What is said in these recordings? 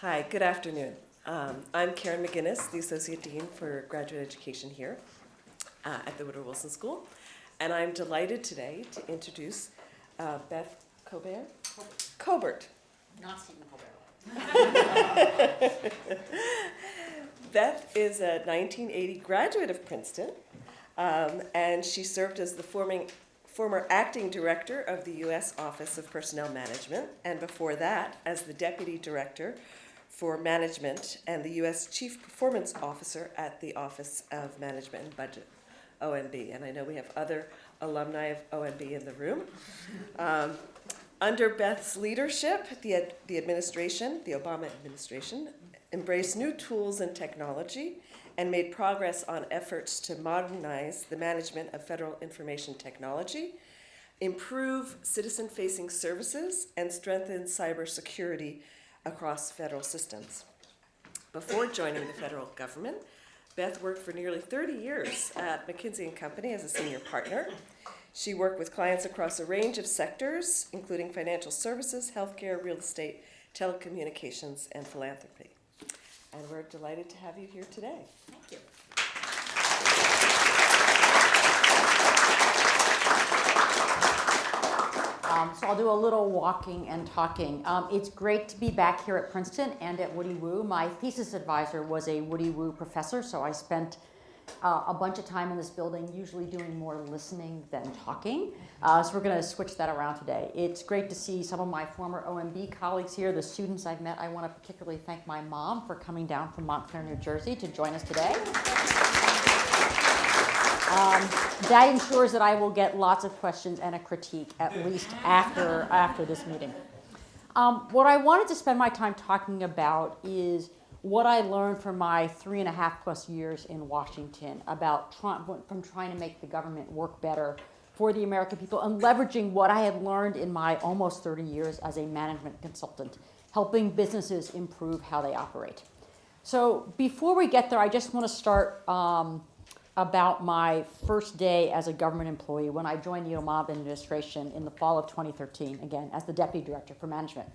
Hi, good afternoon. I'm Karen McGinnis, the Associate Dean for Graduate Education here at the Woodrow Wilson School. And I'm delighted today to introduce Beth Cobert. Not Stephen Colbert. Beth is a 1980 graduate of Princeton, and she served as the former acting director of the U.S. Office of Personnel Management, and before that, as the deputy director for management and the U.S. Chief Performance Officer at the Office of Management and Budget, OMB. And I know we have other alumni of OMB in the room. Under Beth's leadership, the administration, the Obama administration, embraced new tools and technology and made progress on efforts to modernize the management of federal information technology, improve citizen-facing services, and strengthen cybersecurity across federal systems. Before joining the federal government, Beth worked for nearly 30 years at McKinsey & Company as a senior partner. She worked with clients across a range of sectors, including financial services, healthcare, real estate, telecommunications, and philanthropy. And we're delighted to have you here today. Thank you. So I'll do a little walking and talking. It's great to be back here at Princeton and at Woody Woo. My thesis advisor was a Woody Woo professor, so I spent a bunch of time in this building, usually doing more listening than talking. So we're going to switch that around today. It's great to see some of my former OMB colleagues here, the students I've met. I want to particularly thank my mom for coming down from Montclair, New Jersey to join us today. That ensures that I will get lots of questions and a critique, at least after this meeting. What I wanted to spend my time talking about is what I learned from my 3.5+ years in Washington about from trying to make the government work better for the American people and leveraging what I had learned in my almost 30 years as a management consultant, helping businesses improve how they operate. So before we get there, I just want to start about my first day as a government employee when I joined the Obama administration in the fall of 2013, again, as the Deputy Director for Management.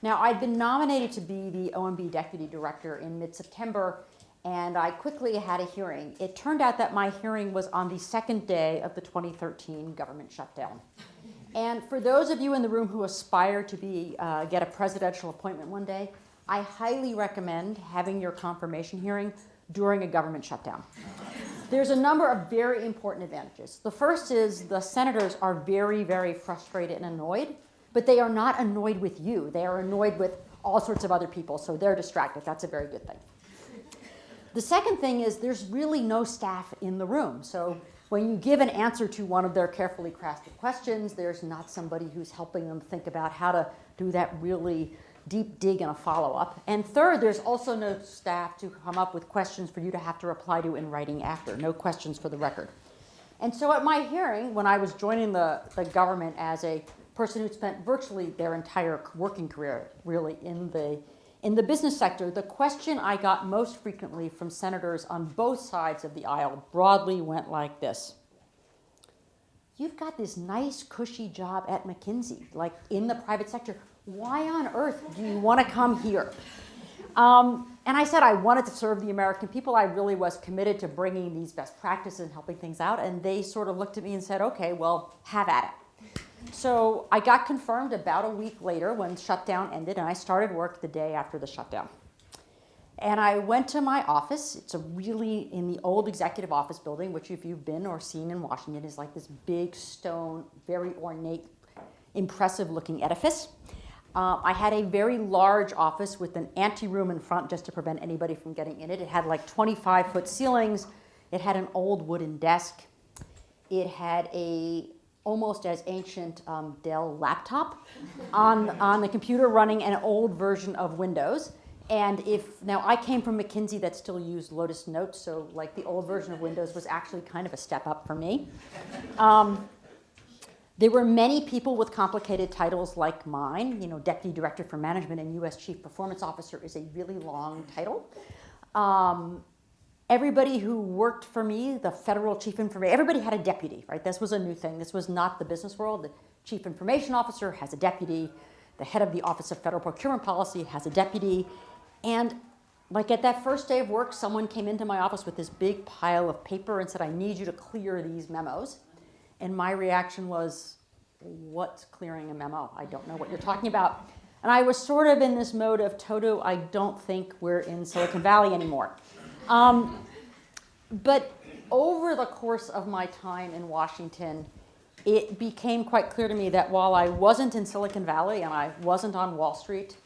Now, I'd been nominated to be the OMB Deputy Director in mid-September, and I quickly had a hearing. It turned out that my hearing was on the second day of the 2013 government shutdown. And for those of you in the room who aspire to get a presidential appointment one day, I highly recommend having your confirmation hearing during a government shutdown. There's a number of very important advantages. The first is the senators are very, very frustrated and annoyed, but they are not annoyed with you. They are annoyed with all sorts of other people, so they're distracted. That's a very good thing. The second thing is there's really no staff in the room. So when you give an answer to one of their carefully crafted questions, there's not somebody who's helping them think about how to do that really deep dig and a follow-up. And third, there's also no staff to come up with questions for you to have to reply to in writing after. No questions for the record. And so at my hearing, when I was joining the government as a person who spent virtually their entire working career really in the business sector, the question I got most frequently from senators on both sides of the aisle broadly went like this. You've got this nice, cushy job at McKinsey, like in the private sector. Why on earth do you want to come here? And I said I wanted to serve the American people. I really was committed to bringing these best practices and helping things out. And they sort of looked at me and said, okay, well, have at it. So I got confirmed about a week later when shutdown ended, and I started work the day after the shutdown. And I went to my office. It's really in the old executive office building, which if you've been or seen in Washington is like this big stone, very ornate, impressive looking edifice. I had a very large office with an anteroom in front just to prevent anybody from getting in it. It had like 25-foot ceilings. It had an old wooden desk. It had a almost as ancient Dell laptop on the computer running an old version of Windows. And now I came from McKinsey that still used Lotus Notes, so like the old version of Windows was actually kind of a step up for me. There were many people with complicated titles like mine. Deputy Director for Management and U.S. Chief Performance Officer is a really long title. Everybody who worked for me, the federal chief information, everybody had a deputy, right? This was a new thing. This was not the business world. The chief information officer has a deputy. The head of the Office of Federal Procurement Policy has a deputy. And like at that first day of work, someone came into my office with this big pile of paper and said, I need you to clear these memos. And my reaction was, what's clearing a memo? I don't know what you're talking about. And I was sort of in this mode of, Toto, I don't think we're in Silicon Valley anymore. But over the course of my time in Washington, it became quite clear to me that while I wasn't in Silicon Valley and I wasn't on Wall Street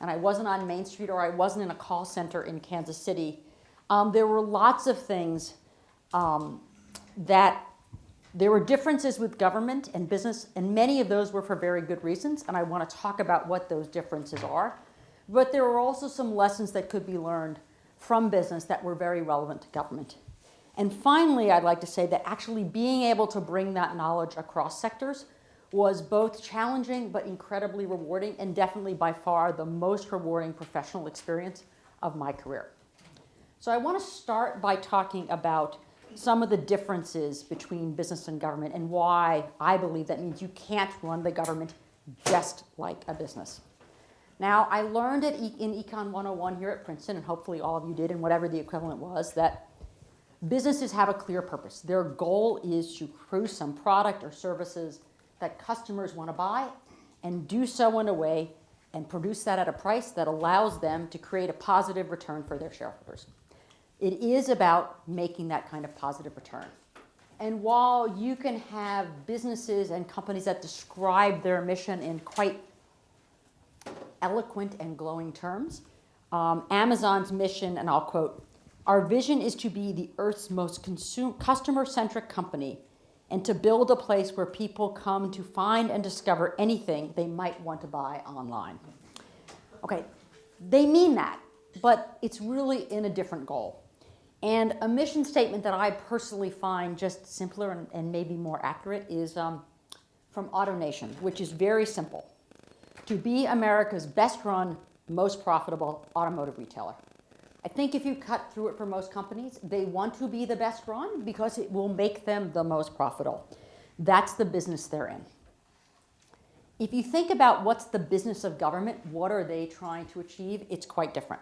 and I wasn't on Main Street or I wasn't in a call center in Kansas City, there were lots of things that there were differences with government and business, and many of those were for very good reasons, and I want to talk about what those differences are. But there were also some lessons that could be learned from business that were very relevant to government. And finally, I'd like to say that actually being able to bring that knowledge across sectors was both challenging but incredibly rewarding, and definitely by far the most rewarding professional experience of my career. So I want to start by talking about some of the differences between business and government and why I believe that means you can't run the government just like a business. Now, I learned in Econ 101 here at Princeton, and hopefully all of you did, and whatever the equivalent was, that businesses have a clear purpose. Their goal is to produce some product or services that customers want to buy and do so in a way and produce that at a price that allows them to create a positive return for their shareholders. It is about making that kind of positive return. And while you can have businesses and companies that describe their mission in quite eloquent and glowing terms, Amazon's mission, and I'll quote, "Our vision is to be the Earth's most customer-centric company and to build a place where people come to find and discover anything they might want to buy online." Okay, they mean that, but it's really in a different goal. And a mission statement that I personally find just simpler and maybe more accurate is from AutoNation, which is very simple: to be America's best-run, most profitable automotive retailer. I think if you cut through it for most companies, they want to be the best run because it will make them the most profitable. That's the business they're in. If you think about what's the business of government, what are they trying to achieve, it's quite different.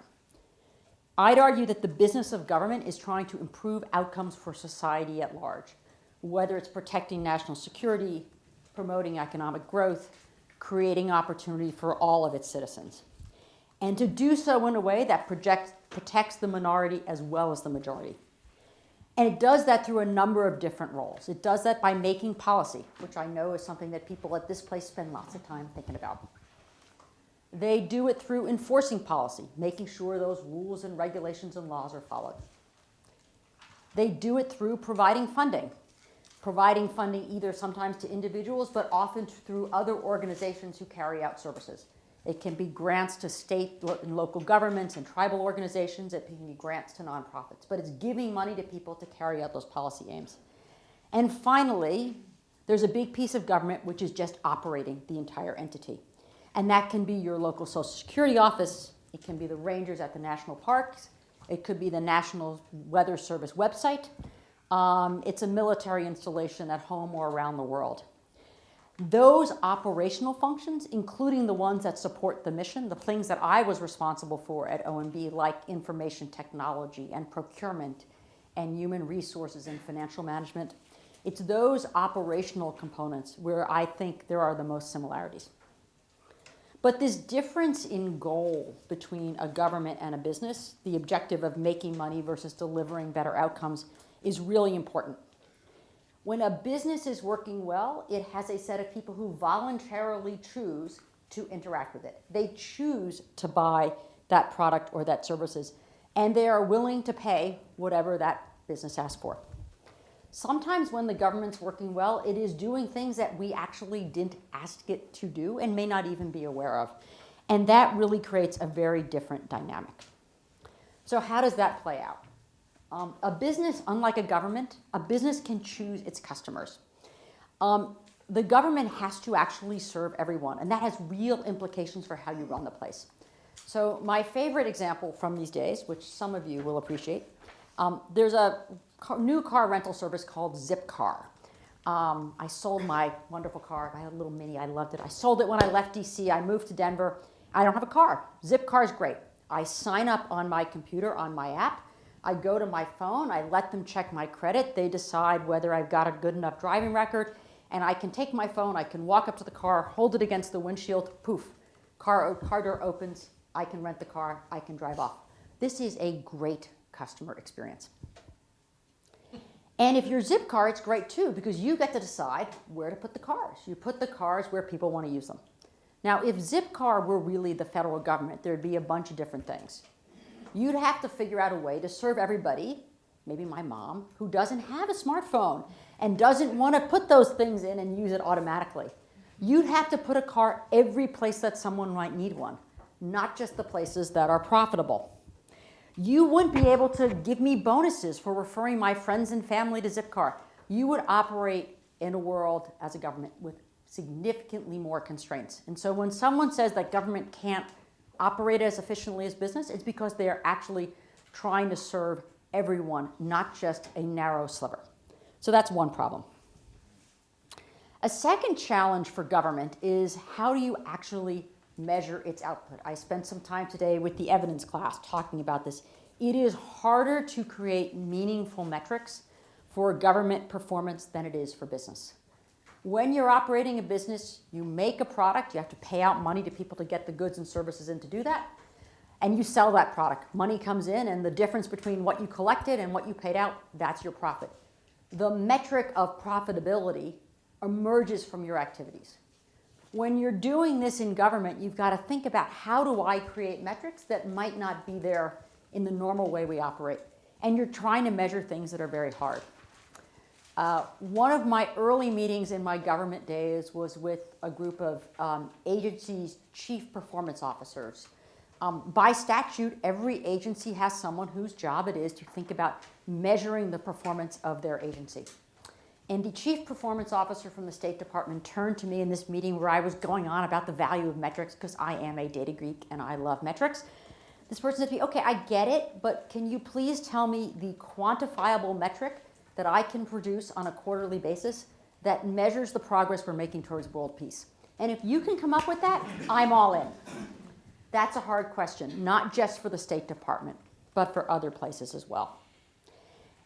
I'd argue that the business of government is trying to improve outcomes for society at large, whether it's protecting national security, promoting economic growth, creating opportunity for all of its citizens, and to do so in a way that protects the minority as well as the majority. And it does that through a number of different roles. It does that by making policy, which I know is something that people at this place spend lots of time thinking about. They do it through enforcing policy, making sure those rules and regulations and laws are followed. They do it through providing funding either sometimes to individuals, but often through other organizations who carry out services. It can be grants to state and local governments and tribal organizations. It can be grants to nonprofits. But it's giving money to people to carry out those policy aims. And finally, there's a big piece of government which is just operating the entire entity. And that can be your local Social Security office. It can be the rangers at the national parks. It could be the National Weather Service website. It's a military installation at home or around the world. Those operational functions, including the ones that support the mission, the things that I was responsible for at OMB, like information technology and procurement and human resources and financial management, it's those operational components where I think there are the most similarities. But this difference in goal between a government and a business, the objective of making money versus delivering better outcomes, is really important. When a business is working well, it has a set of people who voluntarily choose to interact with it. They choose to buy that product or that services, and they are willing to pay whatever that business asks for. Sometimes when the government's working well, it is doing things that we actually didn't ask it to do and may not even be aware of. And that really creates a very different dynamic. So how does that play out? A business, unlike a government, a business can choose its customers. The government has to actually serve everyone, and that has real implications for how you run the place. So my favorite example from these days, which some of you will appreciate, there's a new car rental service called Zipcar. I sold my wonderful car. I had a little Mini. I loved it. I sold it when I left DC. I moved to Denver. I don't have a car. Zipcar is great. I sign up on my computer, on my app. I go to my phone. I let them check my credit. They decide whether I've got a good enough driving record. And I can take my phone. I can walk up to the car, hold it against the windshield. Poof. Car door opens. I can rent the car. I can drive off. This is a great customer experience. And if you're Zipcar, it's great too, because you get to decide where to put the cars. You put the cars where people want to use them. Now, if Zipcar were really the federal government, there'd be a bunch of different things. You'd have to figure out a way to serve everybody, maybe my mom, who doesn't have a smartphone and doesn't want to put those things in and use it automatically. You'd have to put a car every place that someone might need one, not just the places that are profitable. You wouldn't be able to give me bonuses for referring my friends and family to Zipcar. You would operate in a world as a government with significantly more constraints. And so when someone says that government can't operate as efficiently as business, it's because they are actually trying to serve everyone, not just a narrow sliver. So that's one problem. A second challenge for government is how do you actually measure its output? I spent some time today with the evidence class talking about this. It is harder to create meaningful metrics for government performance than it is for business. When you're operating a business, you make a product, you have to pay out money to people to get the goods and services in to do that, and you sell that product. Money comes in, and the difference between what you collected and what you paid out, that's your profit. The metric of profitability emerges from your activities. When you're doing this in government, you've got to think about how do I create metrics that might not be there in the normal way we operate. And you're trying to measure things that are very hard. One of my early meetings in my government days was with a group of agencies' chief performance officers. By statute, every agency has someone whose job it is to think about measuring the performance of their agency. And the chief performance officer from the State Department turned to me in this meeting where I was going on about the value of metrics, because I am a data geek and I love metrics. This person said to me, okay, I get it, but can you please tell me the quantifiable metric that I can produce on a quarterly basis that measures the progress we're making towards world peace? And if you can come up with that, I'm all in. That's a hard question, not just for the State Department, but for other places as well.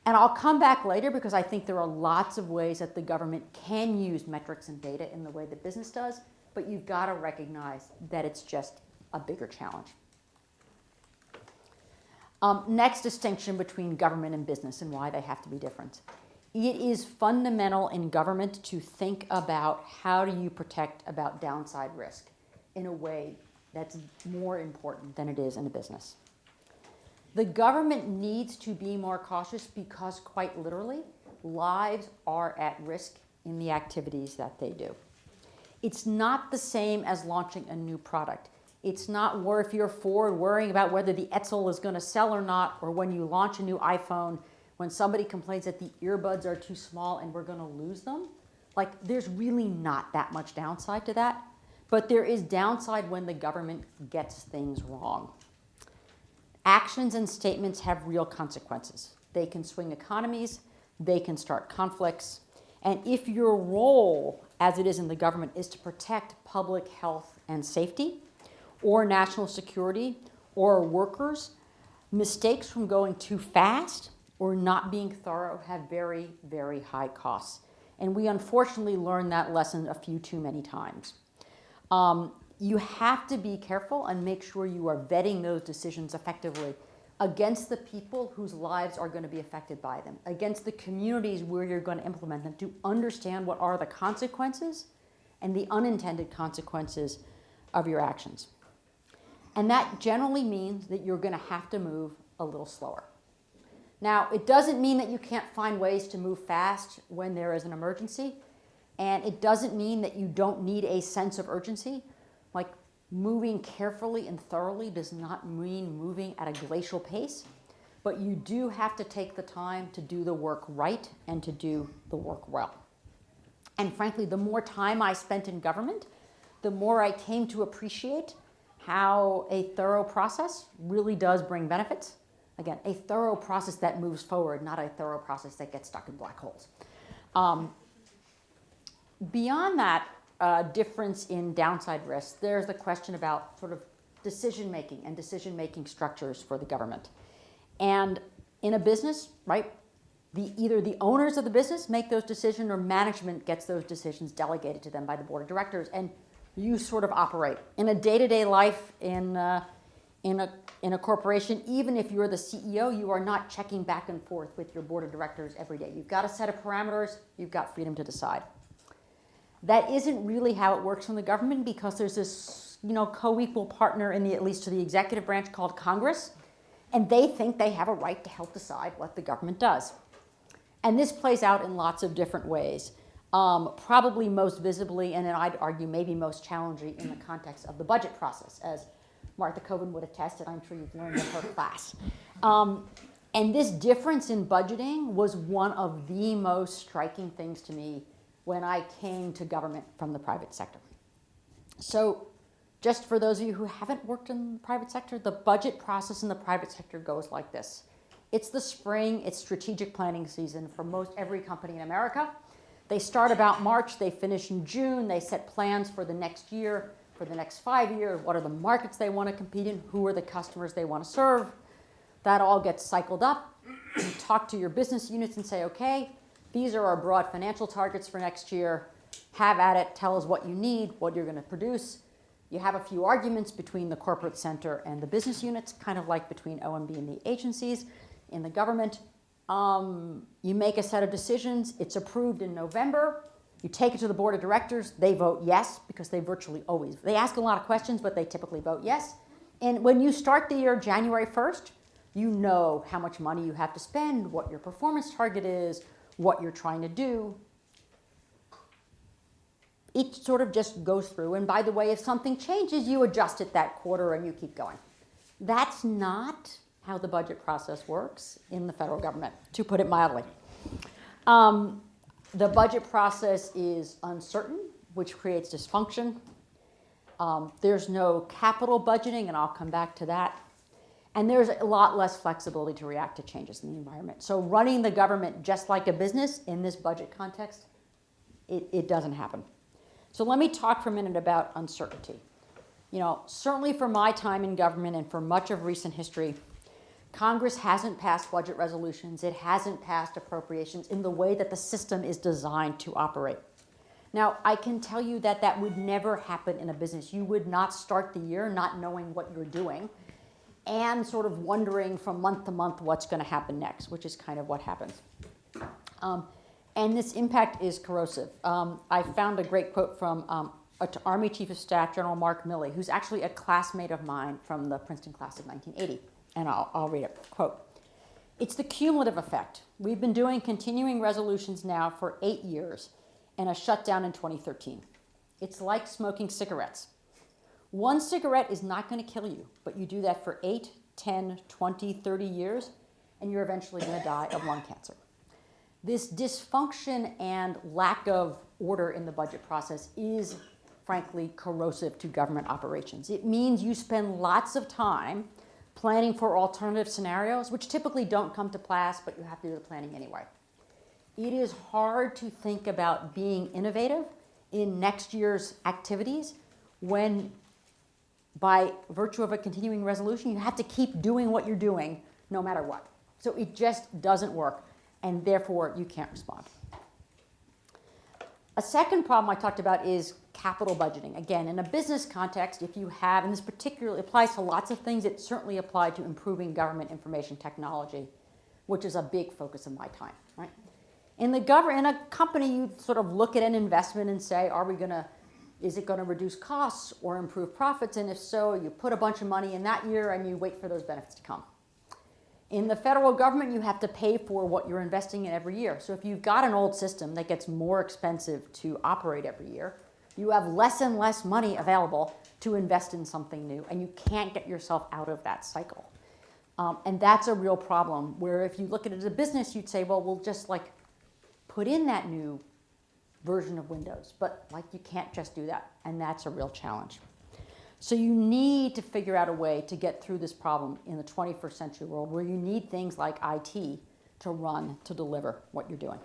And I'll come back later because I think there are lots of ways that the government can use metrics and data in the way that business does, but you've got to recognize that it's just a bigger challenge. Next distinction between government and business and why they have to be different. It is fundamental in government to think about how do you protect about downside risk in a way that's more important than it is in a business. The government needs to be more cautious because, quite literally, lives are at risk in the activities that they do. It's not the same as launching a new product. It's not where if you're Ford worrying about whether the Etzel is going to sell or not, or when you launch a new iPhone, when somebody complains that the earbuds are too small and we're going to lose them. Like, there's really not that much downside to that, but there is downside when the government gets things wrong. Actions and statements have real consequences. They can swing economies, they can start conflicts, and if your role, as it is in the government, is to protect public health and safety, or national security, or workers, mistakes from going too fast or not being thorough have very, very high costs. And we unfortunately learned that lesson a few too many times. You have to be careful and make sure you are vetting those decisions effectively against the people whose lives are going to be affected by them, against the communities where you're going to implement them, to understand what are the consequences and the unintended consequences of your actions. And that generally means that you're going to have to move a little slower. Now, it doesn't mean that you can't find ways to move fast when there is an emergency, and it doesn't mean that you don't need a sense of urgency. Like, moving carefully and thoroughly does not mean moving at a glacial pace, but you do have to take the time to do the work right and to do the work well. And frankly, the more time I spent in government, the more I came to appreciate how a thorough process really does bring benefits. Again, a thorough process that moves forward, not a thorough process that gets stuck in black holes. Beyond that difference in downside risk, there's the question about sort of decision-making and decision-making structures for the government. And in a business, right, either the owners of the business make those decisions or management gets those decisions delegated to them by the board of directors, and you sort of operate. In a day-to-day life in a corporation, even if you're the CEO, you are not checking back and forth with your board of directors every day. You've got a set of parameters, you've got freedom to decide. That isn't really how it works in the government, because there's this, co-equal partner at least to the executive branch called Congress, and they think they have a right to help decide what the government does. And this plays out in lots of different ways, probably most visibly, and then I'd argue maybe most challenging in the context of the budget process, as Martha Coben would attest, and I'm sure you've learned in her class. And this difference in budgeting was one of the most striking things to me when I came to government from the private sector. So just for those of you who haven't worked in the private sector, the budget process in the private sector goes like this. It's the spring, it's strategic planning season for most every company in America. They start about March, they finish in June, they set plans for the next year, for the next 5 years, what are the markets they want to compete in, who are the customers they want to serve. That all gets cycled up. You talk to your business units and say, okay, these are our broad financial targets for next year. Have at it, tell us what you need, what you're going to produce. You have a few arguments between the corporate center and the business units, kind of like between OMB and the agencies in the government. You make a set of decisions. It's approved in November. You take it to the board of directors. They vote yes, because they virtually always, they ask a lot of questions, but they typically vote yes. And when you start the year January 1st, you know how much money you have to spend, what your performance target is, what you're trying to do. It sort of just goes through. And by the way, if something changes, you adjust it that quarter and you keep going. That's not how the budget process works in the federal government, to put it mildly. The budget process is uncertain, which creates dysfunction. There's no capital budgeting, and I'll come back to that. And there's a lot less flexibility to react to changes in the environment. So running the government just like a business in this budget context, it doesn't happen. So let me talk for a minute about uncertainty. Certainly for my time in government and for much of recent history, Congress hasn't passed budget resolutions. It hasn't passed appropriations in the way that the system is designed to operate. Now, I can tell you that that would never happen in a business. You would not start the year not knowing what you're doing and sort of wondering from month to month what's going to happen next, which is kind of what happens. And this impact is corrosive. I found a great quote from Army Chief of Staff General Mark Milley, who's actually a classmate of mine from the Princeton class of 1980. And I'll read it. Quote, "It's the cumulative effect. We've been doing continuing resolutions now for 8 years and a shutdown in 2013. It's like smoking cigarettes. One cigarette is not going to kill you, but you do that for 8, 10, 20, 30 years, and you're eventually going to die of lung cancer." This dysfunction and lack of order in the budget process is, frankly, corrosive to government operations. It means you spend lots of time planning for alternative scenarios, which typically don't come to pass, but you have to do the planning anyway. It is hard to think about being innovative in next year's activities when, by virtue of a continuing resolution, you have to keep doing what you're doing no matter what. So it just doesn't work, and therefore you can't respond. A second problem I talked about is capital budgeting. Again, in a business context, if you have, and this particularly applies to lots of things, it certainly applied to improving government information technology, which is a big focus of my time, right? In a company, you sort of look at an investment and say, is it going to reduce costs or improve profits? And if so, you put a bunch of money in that year and you wait for those benefits to come. In the federal government, you have to pay for what you're investing in every year. So if you've got an old system that gets more expensive to operate every year, you have less and less money available to invest in something new, and you can't get yourself out of that cycle. And that's a real problem, where if you look at it as a business, you'd say, well, we'll just put in that new version of Windows. But you can't just do that, and that's a real challenge. So you need to figure out a way to get through this problem in the 21st century world, where you need things like IT to run, to deliver what you're doing.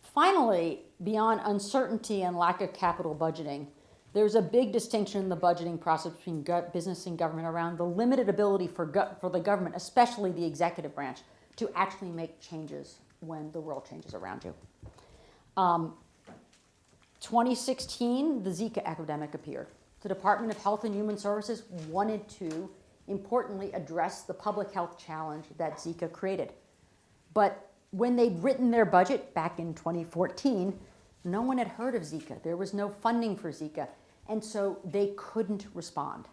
Finally, beyond uncertainty and lack of capital budgeting, there's a big distinction in the budgeting process between business and government around the limited ability for the government, especially the executive branch, to actually make changes when the world changes around you. 2016, the Zika epidemic appeared. The Department of Health and Human Services wanted to, importantly, address the public health challenge that Zika created. But when they'd written their budget back in 2014, no one had heard of Zika. There was no funding for Zika. And so they couldn't respond.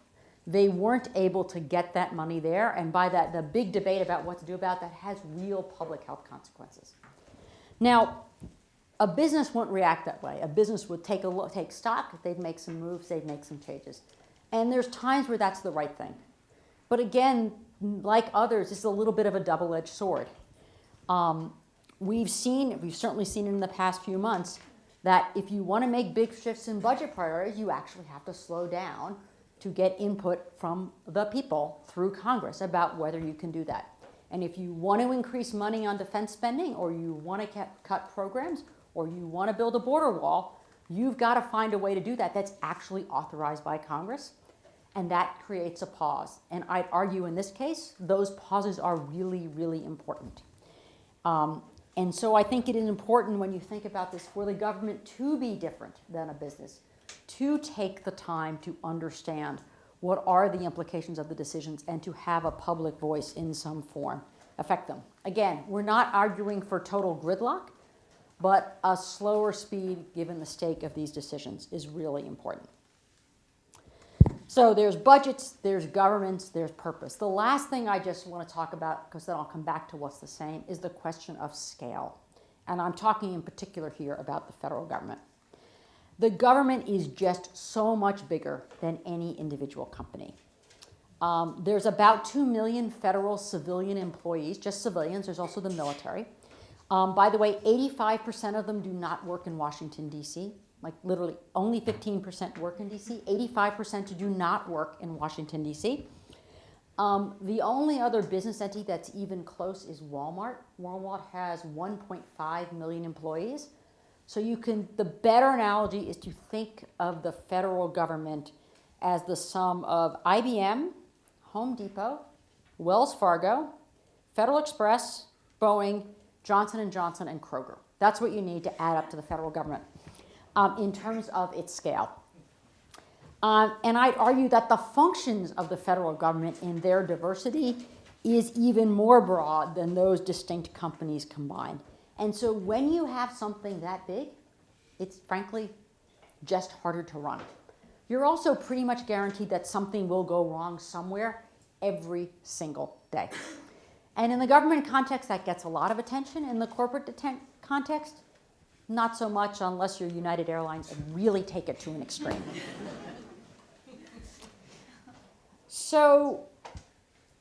They weren't able to get that money there. And by that, the big debate about what to do about that has real public health consequences. Now, a business wouldn't react that way. A business would take stock, they'd make some moves, they'd make some changes. And there's times where that's the right thing. But again, like others, this is a little bit of a double-edged sword. We've certainly seen in the past few months that if you want to make big shifts in budget priorities, you actually have to slow down to get input from the people through Congress about whether you can do that. And if you want to increase money on defense spending, or you want to cut programs, or you want to build a border wall, you've got to find a way to do that that's actually authorized by Congress. And that creates a pause. And I'd argue in this case, those pauses are really, really important. And so I think it is important when you think about this for the government to be different than a business, to take the time to understand what are the implications of the decisions and to have a public voice in some form affect them. Again, we're not arguing for total gridlock, but a slower speed given the stake of these decisions is really important. So there's budgets, there's governments, there's purpose. The last thing I just want to talk about, because then I'll come back to what's the same, is the question of scale. And I'm talking in particular here about the federal government. The government is just so much bigger than any individual company. There's about 2 million federal civilian employees, just civilians. There's also the military. By the way, 85% of them do not work in Washington, D.C. Like literally only 15% work in D.C., 85% do not work in Washington, D.C. The only other business entity that's even close is Walmart. Walmart has 1.5 million employees. So the better analogy is to think of the federal government as the sum of IBM, Home Depot, Wells Fargo, Federal Express, Boeing, Johnson & Johnson, and Kroger. That's what you need to add up to the federal government in terms of its scale. And I'd argue that the functions of the federal government in their diversity is even more broad than those distinct companies combined. And so when you have something that big, it's frankly just harder to run. You're also pretty much guaranteed that something will go wrong somewhere every single day. And in the government context, that gets a lot of attention. In the corporate context, not so much unless you're United Airlines and really take it to an extreme. So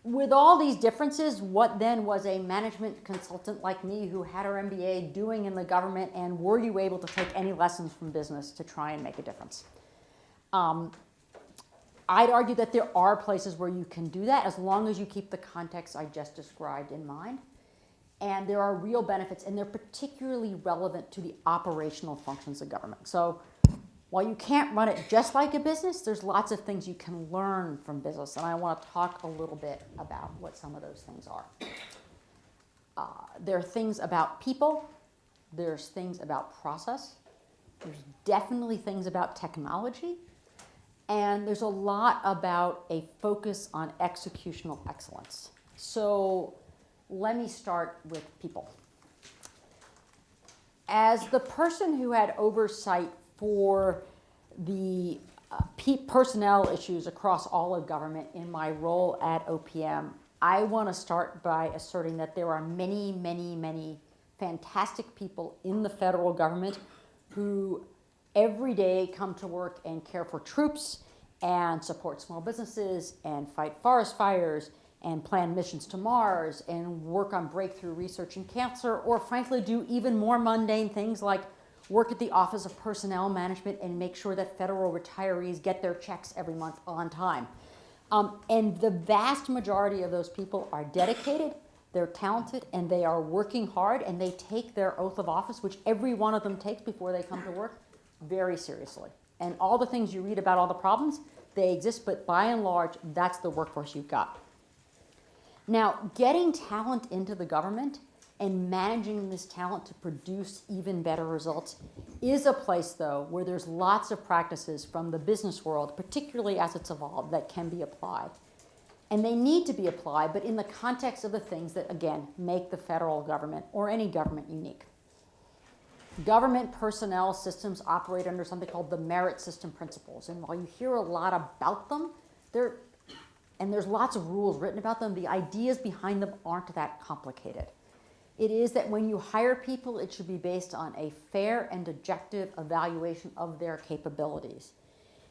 with all these differences, what then was a management consultant like me who had her MBA doing in the government, and were you able to take any lessons from business to try and make a difference? I'd argue that there are places where you can do that as long as you keep the context I just described in mind. And there are real benefits, and they're particularly relevant to the operational functions of government. So while you can't run it just like a business, there's lots of things you can learn from business. And I want to talk a little bit about what some of those things are. There are things about people. There's things about process. There's definitely things about technology. And there's a lot about a focus on executional excellence. So let me start with people. As the person who had oversight for the personnel issues across all of government in my role at OPM, I want to start by asserting that there are many, many, many fantastic people in the federal government who every day come to work and care for troops and support small businesses and fight forest fires and plan missions to Mars and work on breakthrough research in cancer, or frankly do even more mundane things like work at the Office of Personnel Management and make sure that federal retirees get their checks every month on time. And the vast majority of those people are dedicated, they're talented, and they are working hard, and they take their oath of office, which every one of them takes before they come to work, very seriously. And all the things you read about, all the problems, they exist, but by and large, that's the workforce you've got. Now, getting talent into the government and managing this talent to produce even better results is a place, though, where there's lots of practices from the business world, particularly as it's evolved, that can be applied. And they need to be applied, but in the context of the things that, again, make the federal government or any government unique. Government personnel systems operate under something called the merit system principles. And while you hear a lot about them, and there's lots of rules written about them, the ideas behind them aren't that complicated. It is that when you hire people, it should be based on a fair and objective evaluation of their capabilities.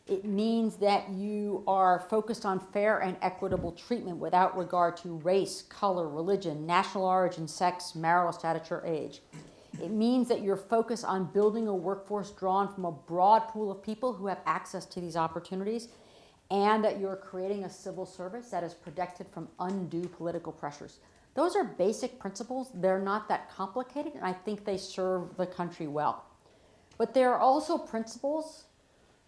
It means that you are focused on fair and equitable treatment without regard to race, color, religion, national origin, sex, marital status, or age. It means that you're focused on building a workforce drawn from a broad pool of people who have access to these opportunities, and that you're creating a civil service that is protected from undue political pressures. Those are basic principles. They're not that complicated, and I think they serve the country well. But there are also principles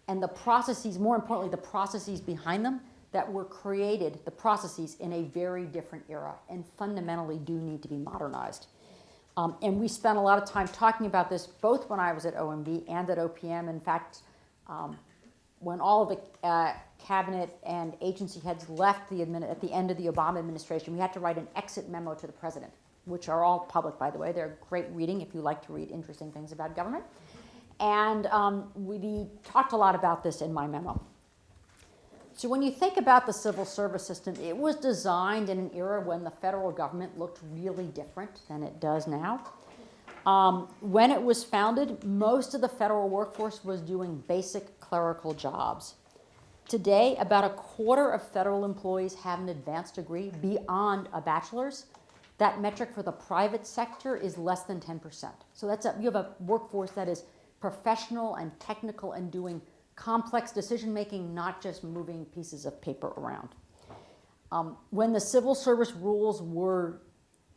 and the processes, more importantly, the processes behind them that were created, the processes, in a very different era and fundamentally do need to be modernized. And we spent a lot of time talking about this both when I was at OMB and at OPM. In fact, when all of the cabinet and agency heads left at the end of the Obama administration, we had to write an exit memo to the president, which are all public, by the way. They're great reading if you like to read interesting things about government. And we talked a lot about this in my memo. So when you think about the civil service system, it was designed in an era when the federal government looked really different than it does now. When it was founded, most of the federal workforce was doing basic clerical jobs. Today, about a quarter of federal employees have an advanced degree beyond a bachelor's. That metric for the private sector is less than 10%. So you have a workforce that is professional and technical and doing complex decision-making, not just moving pieces of paper around. When the civil service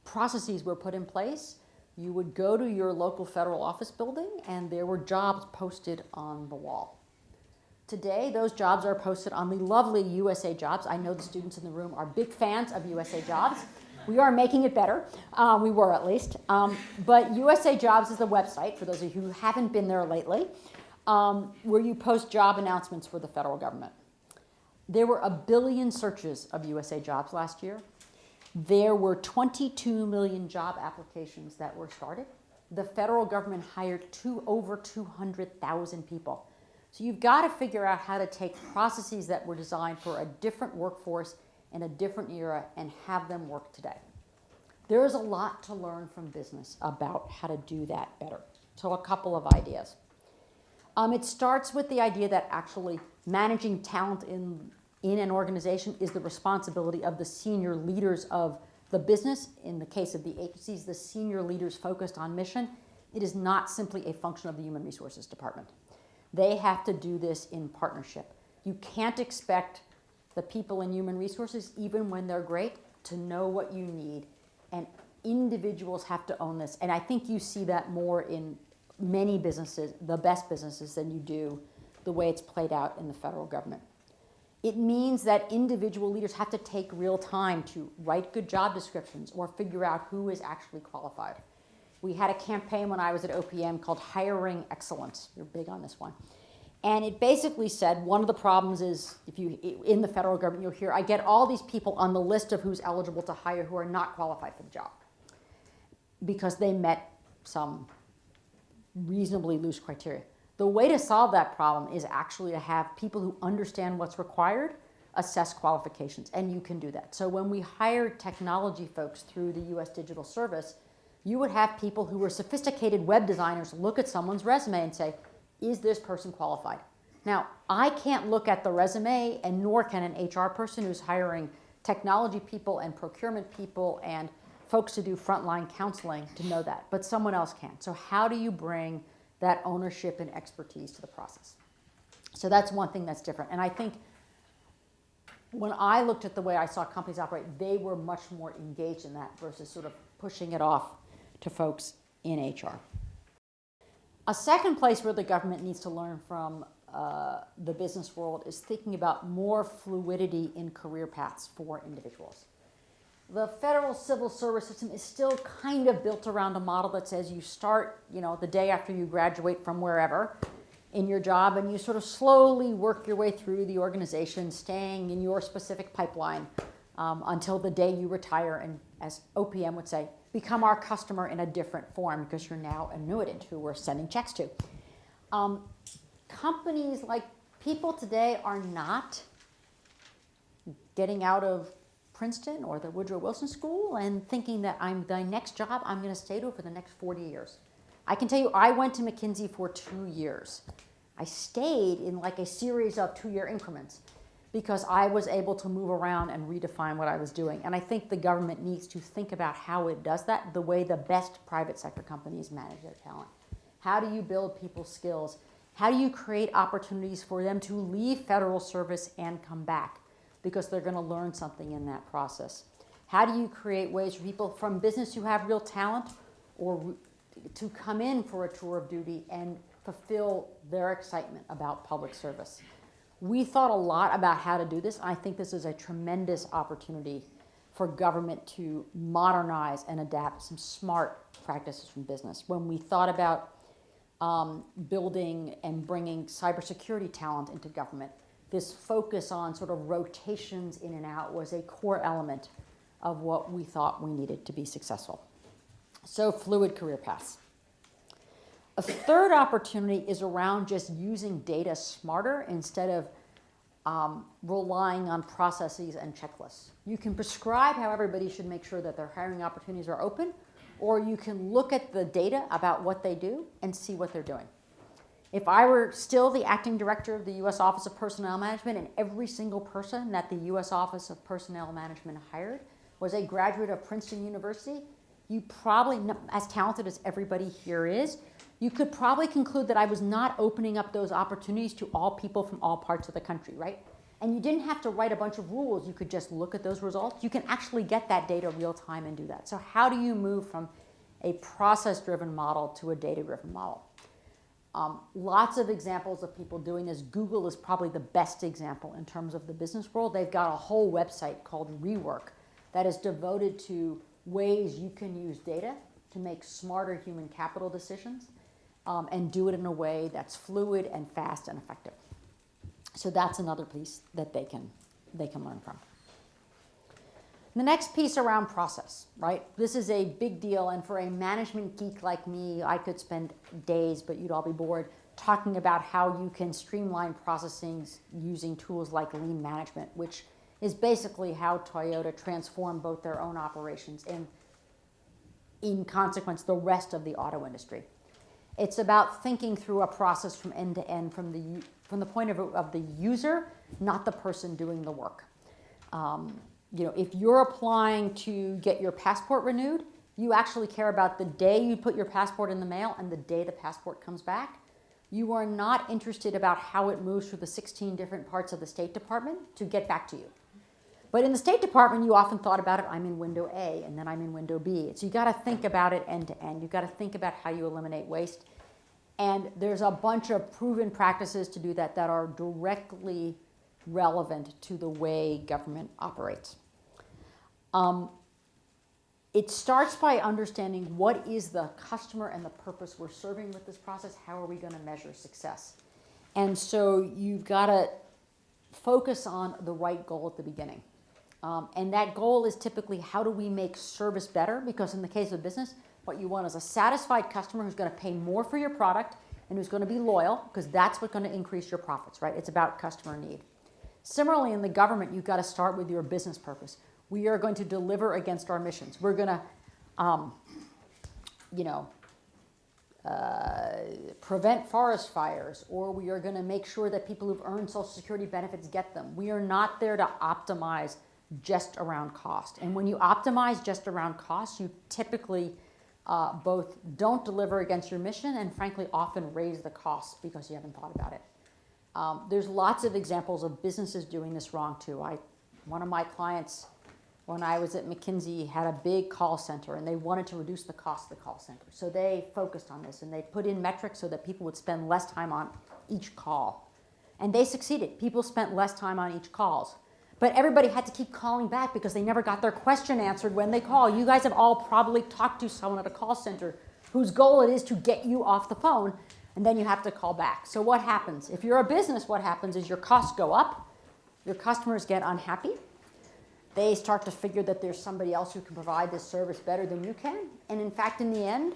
processes were put in place, you would go to your local federal office building and there were jobs posted on the wall. Today, those jobs are posted on the lovely USA Jobs. I know the students in the room are big fans of USA Jobs. We are making it better. We were, at least. But USA Jobs is the website, for those of you who haven't been there lately, where you post job announcements for the federal government. There were 1 billion searches of USA Jobs last year. There were 22 million job applications that were started. The federal government hired over 200,000 people. So you've got to figure out how to take processes that were designed for a different workforce in a different era and have them work today. There is a lot to learn from business about how to do that better. So a couple of ideas. It starts with the idea that actually managing talent in an organization is the responsibility of the senior leaders of the business. In the case of the agencies, the senior leaders focused on mission. It is not simply a function of the Human Resources Department. They have to do this in partnership. You can't expect the people in human resources, even when they're great, to know what you need. And individuals have to own this. And I think you see that more in many businesses, the best businesses, than you do the way it's played out in the federal government. It means that individual leaders have to take real time to write good job descriptions or figure out who is actually qualified. We had a campaign when I was at OPM called Hiring Excellence. You're big on this one. And it basically said one of the problems is, in the federal government, you'll hear, I get all these people on the list of who's eligible to hire who are not qualified for the job because they met some reasonably loose criteria. The way to solve that problem is actually to have people who understand what's required assess qualifications, and you can do that. So when we hired technology folks through the U.S. Digital Service, you would have people who were sophisticated web designers look at someone's resume and say, is this person qualified? Now, I can't look at the resume, and nor can an HR person who's hiring technology people and procurement people and folks to do frontline counseling to know that, but someone else can. So how do you bring that ownership and expertise to the process? So that's one thing that's different. And I think when I looked at the way I saw companies operate, they were much more engaged in that versus sort of pushing it off to folks in HR. A second place where the government needs to learn from the business world is thinking about more fluidity in career paths for individuals. The federal civil service system is still kind of built around a model that says you start, the day after you graduate from wherever in your job, and you sort of slowly work your way through the organization, staying in your specific pipeline until the day you retire and, as OPM would say, become our customer in a different form because you're now an annuitant who we're sending checks to. Companies, like people today, are not getting out of Princeton or the Woodrow Wilson School and thinking that the next job I'm going to stay to for the next 40 years. I can tell you, I went to McKinsey for 2 years. I stayed in like a series of 2-year increments because I was able to move around and redefine what I was doing. And I think the government needs to think about how it does that, the way the best private sector companies manage their talent. How do you build people's skills? How do you create opportunities for them to leave federal service and come back because they're going to learn something in that process? How do you create ways for people from business who have real talent or to come in for a tour of duty and fulfill their excitement about public service? We thought a lot about how to do this. I think this is a tremendous opportunity for government to modernize and adapt some smart practices from business. When we thought about building and bringing cybersecurity talent into government, this focus on sort of rotations in and out was a core element of what we thought we needed to be successful. So fluid career paths. A third opportunity is around just using data smarter instead of relying on processes and checklists. You can prescribe how everybody should make sure that their hiring opportunities are open, or you can look at the data about what they do and see what they're doing. If I were still the acting director of the U.S. Office of Personnel Management and every single person that the U.S. Office of Personnel Management hired was a graduate of Princeton University, you probably, as talented as everybody here is, you could probably conclude that I was not opening up those opportunities to all people from all parts of the country, right? And you didn't have to write a bunch of rules. You could just look at those results. You can actually get that data real time and do that. So how do you move from a process-driven model to a data-driven model? Lots of examples of people doing this. Google is probably the best example in terms of the business world. They've got a whole website called Rework that is devoted to ways you can use data to make smarter human capital decisions and do it in a way that's fluid and fast and effective. So that's another piece that they can learn from. The next piece around process, right? This is a big deal, and for a management geek like me, I could spend days, but you'd all be bored, talking about how you can streamline processing using tools like lean management, which is basically how Toyota transformed both their own operations and, in consequence, the rest of the auto industry. It's about thinking through a process from end to end from the point of the user, not the person doing the work. If you're applying to get your passport renewed, you actually care about the day you put your passport in the mail and the day the passport comes back. You are not interested about how it moves through the 16 different parts of the State Department to get back to you. But in the State Department, you often thought about it, I'm in window A, and then I'm in window B. So you got to think about it end to end. You've got to think about how you eliminate waste. And there's a bunch of proven practices to do that that are directly relevant to the way government operates. It starts by understanding what is the customer and the purpose we're serving with this process. How are we going to measure success? And so you've got to focus on the right goal at the beginning. And that goal is typically, how do we make service better? Because in the case of business, what you want is a satisfied customer who's going to pay more for your product and who's going to be loyal, because that's what's going to increase your profits, right? It's about customer need. Similarly, in the government, you've got to start with your business purpose. We are going to deliver against our missions. We're going to prevent forest fires, or we are going to make sure that people who've earned Social Security benefits get them. We are not there to optimize just around cost. And when you optimize just around cost, you typically both don't deliver against your mission and frankly often raise the costs because you haven't thought about it. There's lots of examples of businesses doing this wrong too. One of my clients, when I was at McKinsey, had a big call center and they wanted to reduce the cost of the call center. So they focused on this and they put in metrics so that people would spend less time on each call. And they succeeded. People spent less time on each calls. But everybody had to keep calling back because they never got their question answered when they call. You guys have all probably talked to someone at a call center whose goal it is to get you off the phone, and then you have to call back. So what happens? If you're a business, what happens is your costs go up, your customers get unhappy, they start to figure that there's somebody else who can provide this service better than you can, and in fact, in the end,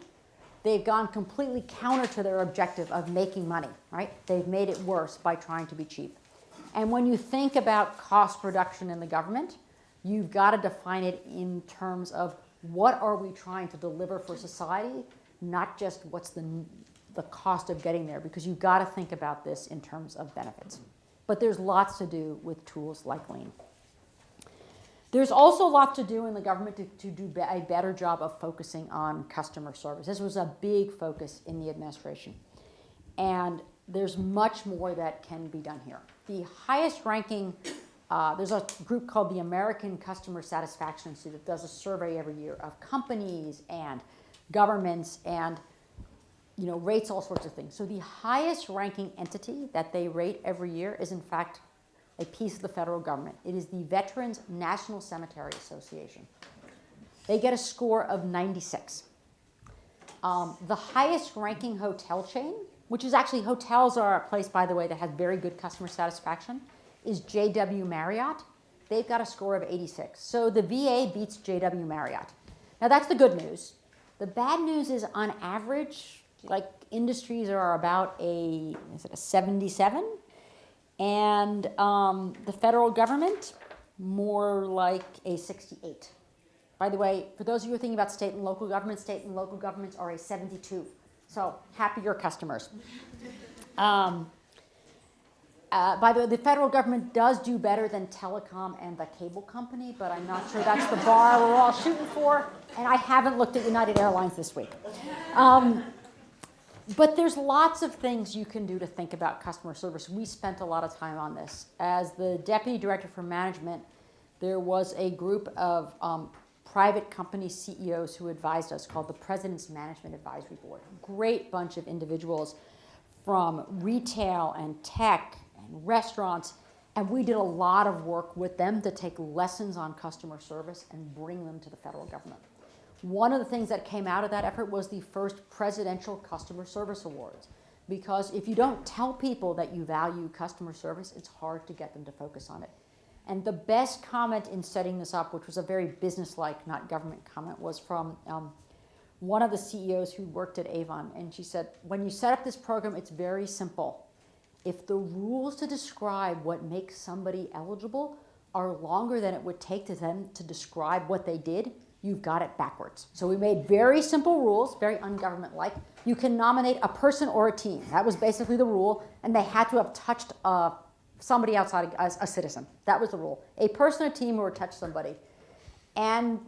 they've gone completely counter to their objective of making money, right? They've made it worse by trying to be cheap. And when you think about cost reduction in the government, you've got to define it in terms of what are we trying to deliver for society, not just what's the cost of getting there, because you've got to think about this in terms of benefits. But there's lots to do with tools like Lean. There's also a lot to do in the government to do a better job of focusing on customer service. This was a big focus in the administration. And there's much more that can be done here. The highest ranking, there's a group called the American Customer Satisfaction Institute that does a survey every year of companies and governments and rates all sorts of things. So the highest ranking entity that they rate every year is in fact a piece of the federal government. It is the Veterans National Cemetery Association. They get a score of 96. The highest ranking hotel chain, which is actually, hotels are a place, by the way, that has very good customer satisfaction, is JW Marriott. They've got a score of 86. So the VA beats JW Marriott. Now that's the good news. The bad news is on average, like industries are about a 77, and the federal government more like a 68. By the way, for those of you who are thinking about state and local governments are a 72. So happier customers. By the way, the federal government does do better than telecom and the cable company, but I'm not sure that's the bar we're all shooting for. And I haven't looked at United Airlines this week. But there's lots of things you can do to think about customer service. We spent a lot of time on this. As the Deputy Director for Management, there was a group of private company CEOs who advised us called the President's Management Advisory Board. Great bunch of individuals from retail and tech and restaurants, and we did a lot of work with them to take lessons on customer service and bring them to the federal government. One of the things that came out of that effort was the first Presidential Customer Service Awards, because if you don't tell people that you value customer service, it's hard to get them to focus on it. And the best comment in setting this up, which was a very business-like, not government comment, was from one of the CEOs who worked at Avon. And she said, when you set up this program, it's very simple. If the rules to describe what makes somebody eligible are longer than it would take to them to describe what they did, you've got it backwards. So we made very simple rules, very ungovernment-like. You can nominate a person or a team. That was basically the rule. And they had to have touched somebody outside a citizen. That was the rule. A person or team who touched somebody. And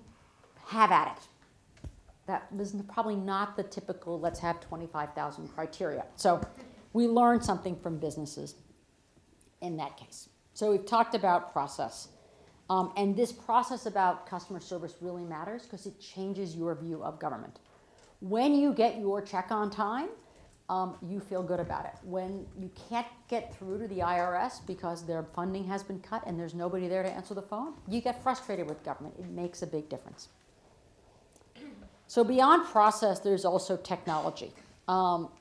have at it. That was probably not the typical let's have 25,000 criteria. So we learned something from businesses in that case. So we've talked about process. And this process about customer service really matters because it changes your view of government. When you get your check on time, you feel good about it. When you can't get through to the IRS because their funding has been cut and there's nobody there to answer the phone, you get frustrated with government. It makes a big difference. So beyond process, there's also technology.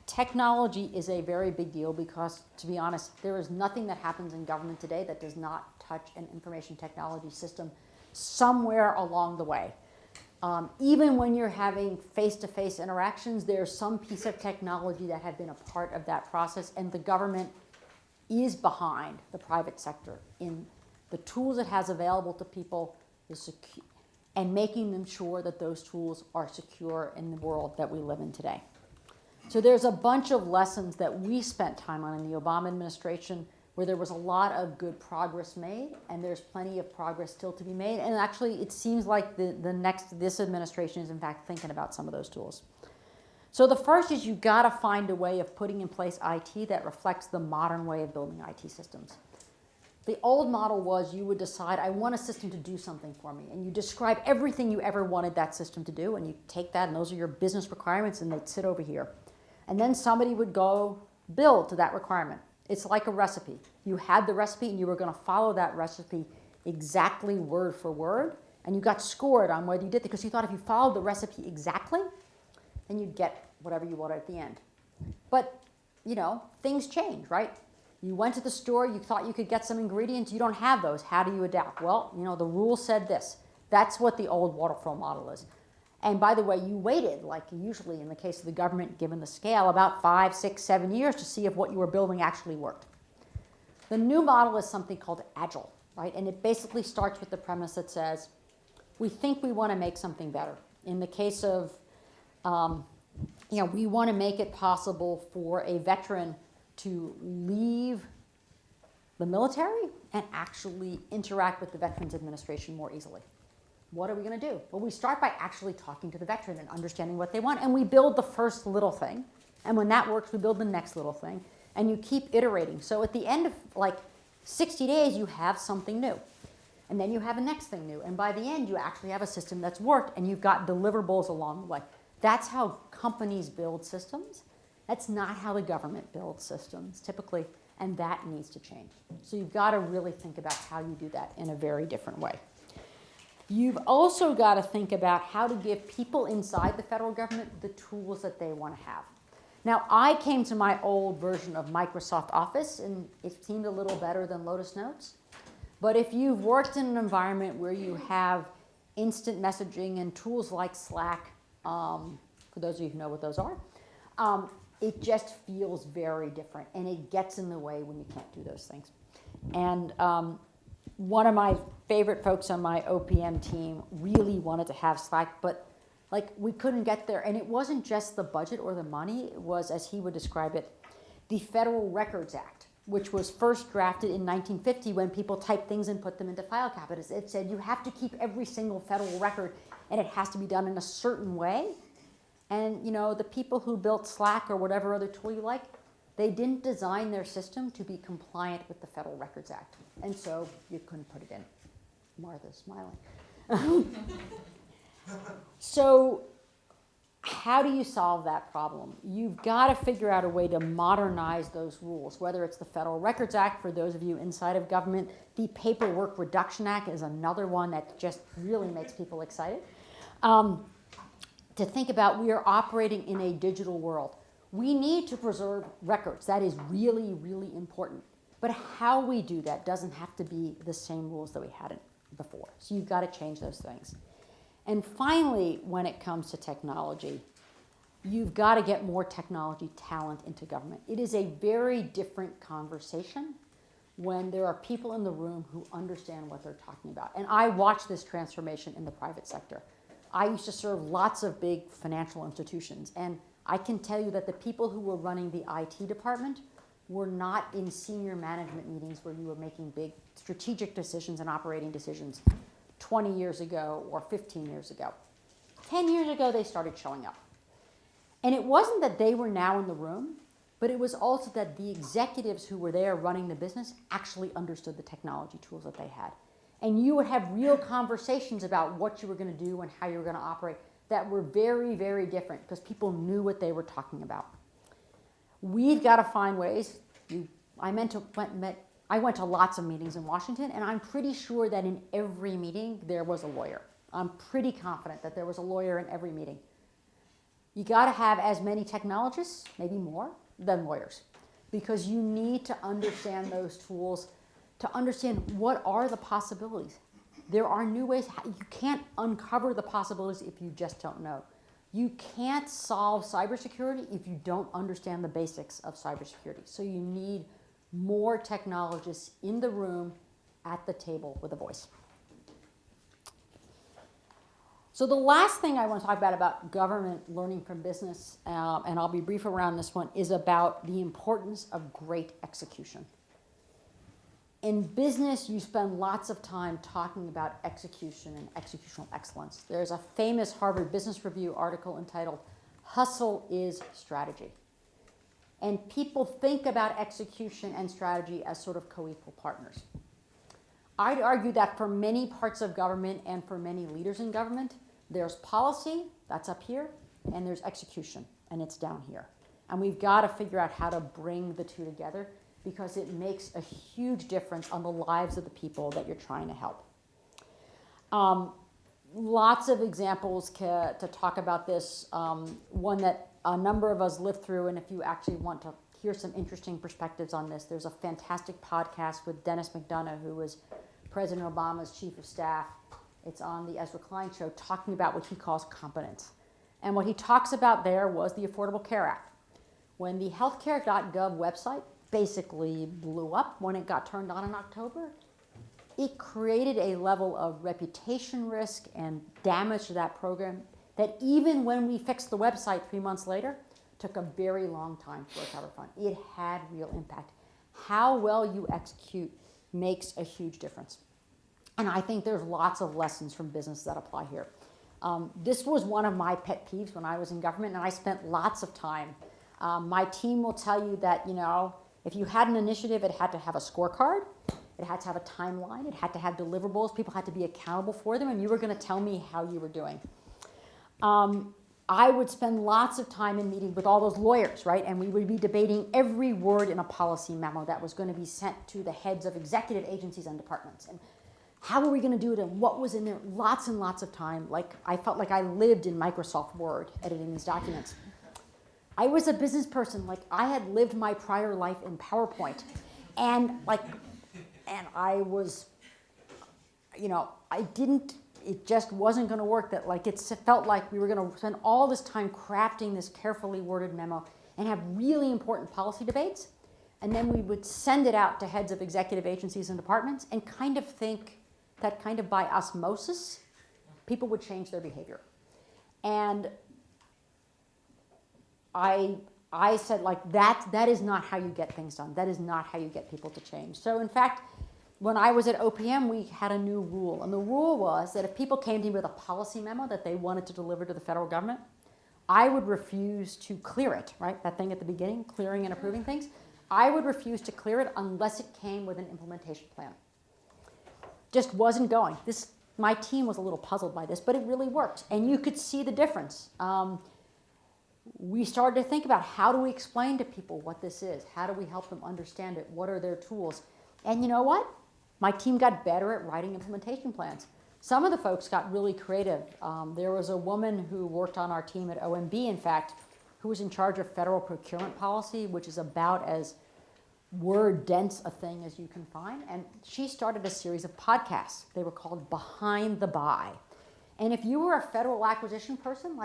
Technology is a very big deal because, to be honest, there is nothing that happens in government today that does not touch an information technology system somewhere along the way. Even when you're having face-to-face interactions, there's some piece of technology that had been a part of that process, and the government is behind the private sector in the tools it has available to people and making them sure that those tools are secure in the world that we live in today. So there's a bunch of lessons that we spent time on in the Obama administration where there was a lot of good progress made, and there's plenty of progress still to be made. And actually, it seems like this administration is in fact thinking about some of those tools. So the first is you've got to find a way of putting in place IT that reflects the modern way of building IT systems. The old model was you would decide, I want a system to do something for me. And you describe everything you ever wanted that system to do, and you take that, and those are your business requirements, and they'd sit over here. And then somebody would go build to that requirement. It's like a recipe. You had the recipe and you were going to follow that recipe exactly word for word, and you got scored on whether you did it because you thought if you followed the recipe exactly, then you'd get whatever you wanted at the end. But, you know, things change, right? You went to the store, you thought you could get some ingredients, you don't have those. How do you adapt? Well, you know, the rule said this. That's what the old waterfall model is. And by the way, you waited, like usually in the case of the government, given the scale, about 5, 6, 7 years to see if what you were building actually worked. The new model is something called agile, right? And it basically starts with the premise that says, we think we want to make something better. In the case of, you know, we want to make it possible for a veteran to leave the military and actually interact with the Veterans Administration more easily. What are we going to do? Well, we start by actually talking to the veteran and understanding what they want, and we build the first little thing. And when that works, we build the next little thing, and you keep iterating. So at the end of like 60 days, you have something new. And then you have a next thing new. And by the end, you actually have a system that's worked, and you've got deliverables along the way. That's how companies build systems. That's not how the government builds systems, typically, and that needs to change. So you've got to really think about how you do that in a very different way. You've also got to think about how to give people inside the federal government the tools that they want to have. Now, I came to my old version of Microsoft Office, and it seemed a little better than Lotus Notes. But if you've worked in an environment where you have instant messaging and tools like Slack, for those of you who know what those are, it just feels very different, and it gets in the way when you can't do those things. And one of my favorite folks on my OPM team really wanted to have Slack, but like we couldn't get there. And it wasn't just the budget or the money. It was, as he would describe it, the Federal Records Act, which was first drafted in 1950 when people typed things and put them into file cabinets. It said you have to keep every single federal record, and it has to be done in a certain way. And you know, the people who built Slack or whatever other tool you like, they didn't design their system to be compliant with the Federal Records Act. And so you couldn't put it in. Martha's smiling. So how do you solve that problem? You've got to figure out a way to modernize those rules, whether it's the Federal Records Act for those of you inside of government. The Paperwork Reduction Act is another one that just really makes people excited. To think about, we are operating in a digital world. We need to preserve records. That is really, really important. But how we do that doesn't have to be the same rules that we had before. So you've got to change those things. And finally, when it comes to technology, you've got to get more technology talent into government. It is a very different conversation when there are people in the room who understand what they're talking about. And I watch this transformation in the private sector. I used to serve lots of big financial institutions, and I can tell you that the people who were running the IT department were not in senior management meetings where you were making big strategic decisions and operating decisions 20 years ago or 15 years ago. 10 years ago, they started showing up. And it wasn't that they were now in the room, but it was also that the executives who were there running the business actually understood the technology tools that they had. And you would have real conversations about what you were going to do and how you were going to operate that were very, very different because people knew what they were talking about. We've got to find ways. I went to lots of meetings in Washington, and I'm pretty sure that in every meeting there was a lawyer. I'm pretty confident that there was a lawyer in every meeting. You got to have as many technologists, maybe more, than lawyers, because you need to understand those tools to understand what are the possibilities. There are new ways. You can't uncover the possibilities if you just don't know. You can't solve cybersecurity if you don't understand the basics of cybersecurity. So you need more technologists in the room at the table with a voice. So the last thing I want to talk about government learning from business, and I'll be brief around this one, is about the importance of great execution. In business, you spend lots of time talking about execution and executional excellence. There's a famous Harvard Business Review article entitled, "Hustle is Strategy." And people think about execution and strategy as sort of co-equal partners. I'd argue that for many parts of government and for many leaders in government, there's policy, that's up here, and there's execution, and it's down here. And we've got to figure out how to bring the two together because it makes a huge difference on the lives of the people that you're trying to help. Lots of examples to talk about this. One that a number of us lived through, and if you actually want to hear some interesting perspectives on this, there's a fantastic podcast with Dennis McDonough, who was President Obama's chief of staff. It's on the Ezra Klein show, talking about what he calls competence. And what he talks about there was the Affordable Care Act. When the healthcare.gov website basically blew up when it got turned on in October, it created a level of reputation risk and damage to that program that even when we fixed the website 3 months later, took a very long time to recover from. It had real impact. How well you execute makes a huge difference. And I think there's lots of lessons from business that apply here. This was one of my pet peeves when I was in government, and I spent lots of time. My team will tell you that, if you had an initiative, it had to have a scorecard, it had to have a timeline, it had to have deliverables, people had to be accountable for them, and you were going to tell me how you were doing. I would spend lots of time in meetings with all those lawyers, right? And we would be debating every word in a policy memo that was going to be sent to the heads of executive agencies and departments. And how were we going to do it, and what was in there? Lots and lots of time. Like, I felt like I lived in Microsoft Word editing these documents. I was a business person. Like, I had lived my prior life in PowerPoint. And I was, it just wasn't going to work. That it felt like we were going to spend all this time crafting this carefully worded memo and have really important policy debates. And then we would send it out to heads of executive agencies and departments and kind of think that kind of by osmosis, people would change their behavior. And I said, that is not how you get things done. That is not how you get people to change. So in fact, when I was at OPM, we had a new rule. And the rule was that if people came to me with a policy memo that they wanted to deliver to the federal government, I would refuse to clear it, right? That thing at the beginning, clearing and approving things. I would refuse to clear it unless it came with an implementation plan. Just wasn't going. My team was a little puzzled by this, but it really worked. And you could see the difference. We started to think about, how do we explain to people what this is? How do we help them understand it? What are their tools? And you know what? My team got better at writing implementation plans. Some of the folks got really creative. There was a woman who worked on our team at OMB, in fact, who was in charge of federal procurement policy, which is about as word-dense a thing as you can find. And she started a series of podcasts. They were called Behind the Buy. And if you were a federal acquisition person,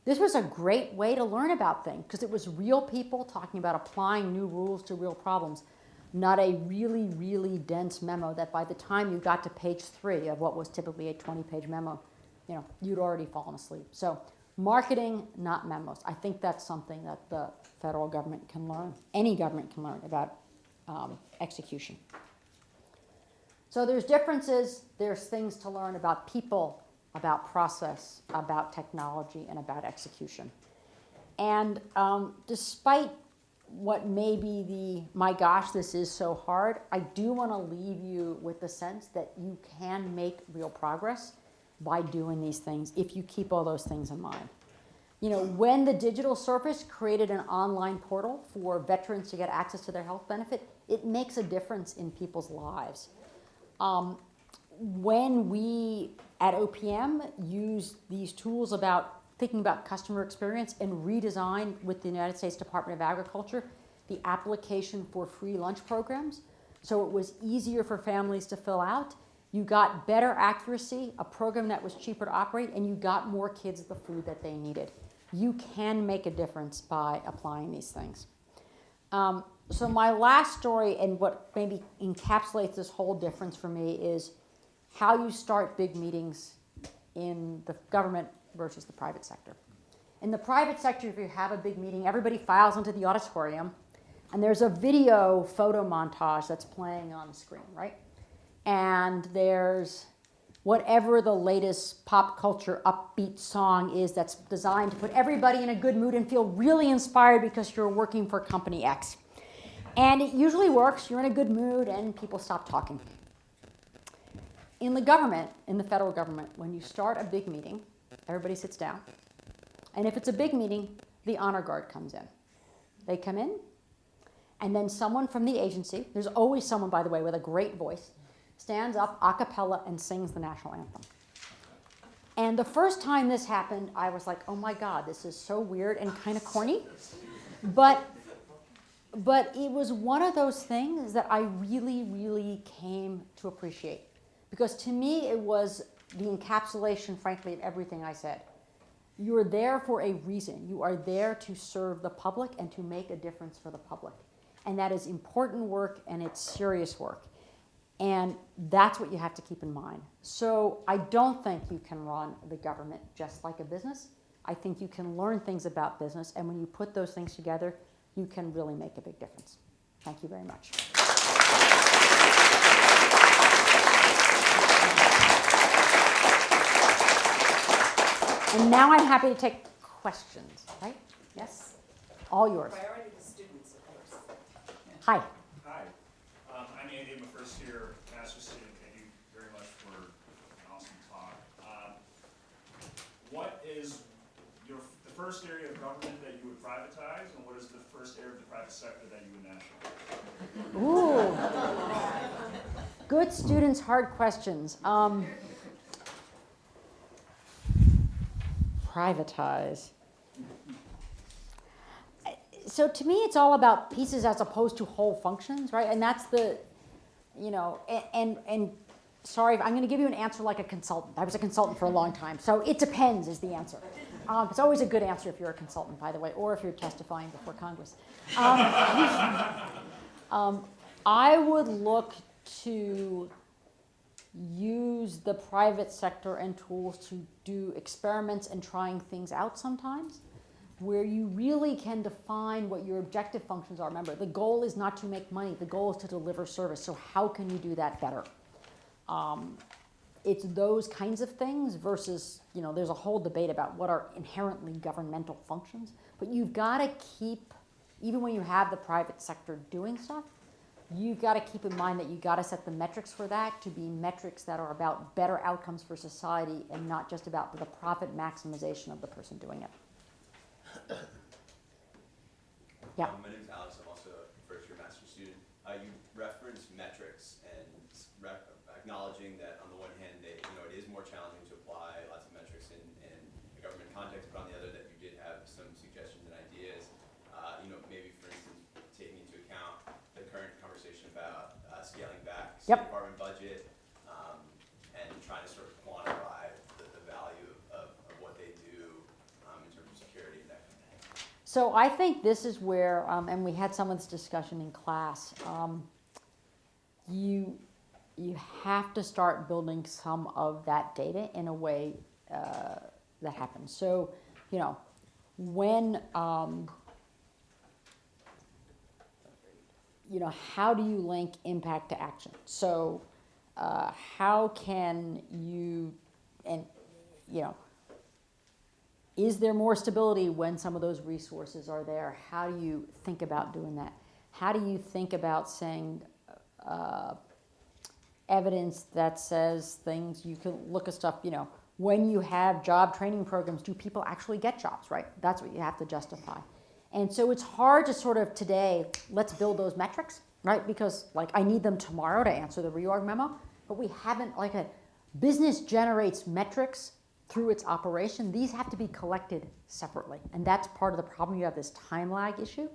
this was a great way to learn about things, because it was real people talking about applying new rules to real problems, not a really, really dense memo that by the time you got to page 3 of what was typically a 20-page memo, you'd already fallen asleep. So marketing, not memos. I think that's something that the federal government can learn, any government can learn about execution. So there's differences, there's things to learn about people, about process, about technology, and about execution. And despite what may be my gosh, this is so hard, I do want to leave you with the sense that you can make real progress by doing these things if you keep all those things in mind. When the digital service created an online portal for veterans to get access to their health benefit, it makes a difference in people's lives. When we at OPM use these tools about thinking about customer experience and redesign with the United States Department of Agriculture the application for free lunch programs, so it was easier for families to fill out, you got better accuracy, a program that was cheaper to operate, and you got more kids the food that they needed. You can make a difference by applying these things. So my last story, and what maybe encapsulates this whole difference for me, is how you start big meetings in the government versus the private sector. In the private sector, if you have a big meeting, everybody files into the auditorium, and there's a video photo montage that's playing on the screen, right? And there's whatever the latest pop culture upbeat song is that's designed to put everybody in a good mood and feel really inspired because you're working for company X. And it usually works. You're in a good mood and people stop talking. In the government, in the federal government, when you start a big meeting, everybody sits down. And if it's a big meeting, the honor guard comes in. They come in And then someone from the agency, there's always someone, by the way, with a great voice, stands up a cappella and sings the national anthem. And the first time this happened, I was like, oh my God, this is so weird and kind of corny. But it was one of those things that I really, really came to appreciate. Because to me, it was the encapsulation, frankly, of everything I said. You're there for a reason. You are there to serve the public and to make a difference for the public. And that is important work and it's serious work. And that's what you have to keep in mind. So I don't think you can run the government just like a business. I think you can learn things about business, and when you put those things together, you can really make a big difference. Thank you very much. And now I'm happy to take questions, right? Yes? All yours. Priority to students, of course. Hi. Hi, I'm Andy. I'm a first-year master's student. Thank you very much for an awesome talk. What is the first area of government that you would privatize, and what is the first area of the private sector that you would nationalize? Ooh. Good students, hard questions. Privatize. So to me, it's all about pieces as opposed to whole functions, right? And that's the, and sorry, I'm going to give you an answer like a consultant. I was a consultant for a long time, so it depends is the answer. It's always a good answer if you're a consultant, by the way, or if you're testifying before Congress. I would look to use the private sector and tools to do experiments and trying things out sometimes, where you really can define what your objective functions are. Remember, the goal is not to make money. The goal is to deliver service. So how can you do that better? It's those kinds of things versus, there's a whole debate about what are inherently governmental functions. But you've got to keep, even when you have the private sector doing stuff, you've got to keep in mind that you've got to set the metrics for that to be metrics that are about better outcomes for society and not just about the profit maximization of the person doing it. Yeah. My name is Alex. I'm also a first-year master's student. You referenced metrics and acknowledging that on the one hand, it is more challenging to apply lots of metrics in a government context, but on the other, that you did have some suggestions and ideas. Maybe for instance, taking into account the current conversation about scaling back State Department budget and trying to sort of quantify the value of what they do in terms of security and that kind of thing. So I think this is where, and we had some of this discussion in class, you have to start building some of that data in a way that happens. So, when, how do you link impact to action? So how can you, is there more stability when some of those resources are there? How do you think about doing that? How do you think about saying evidence that says things, you can look at stuff, when you have job training programs, do people actually get jobs, right? That's what you have to justify. And so it's hard to sort of today, let's build those metrics, right? Because I need them tomorrow to answer the reorg memo, but we haven't, a business generates metrics through its operation. These have to be collected separately. And that's part of the problem. You have this time lag issue.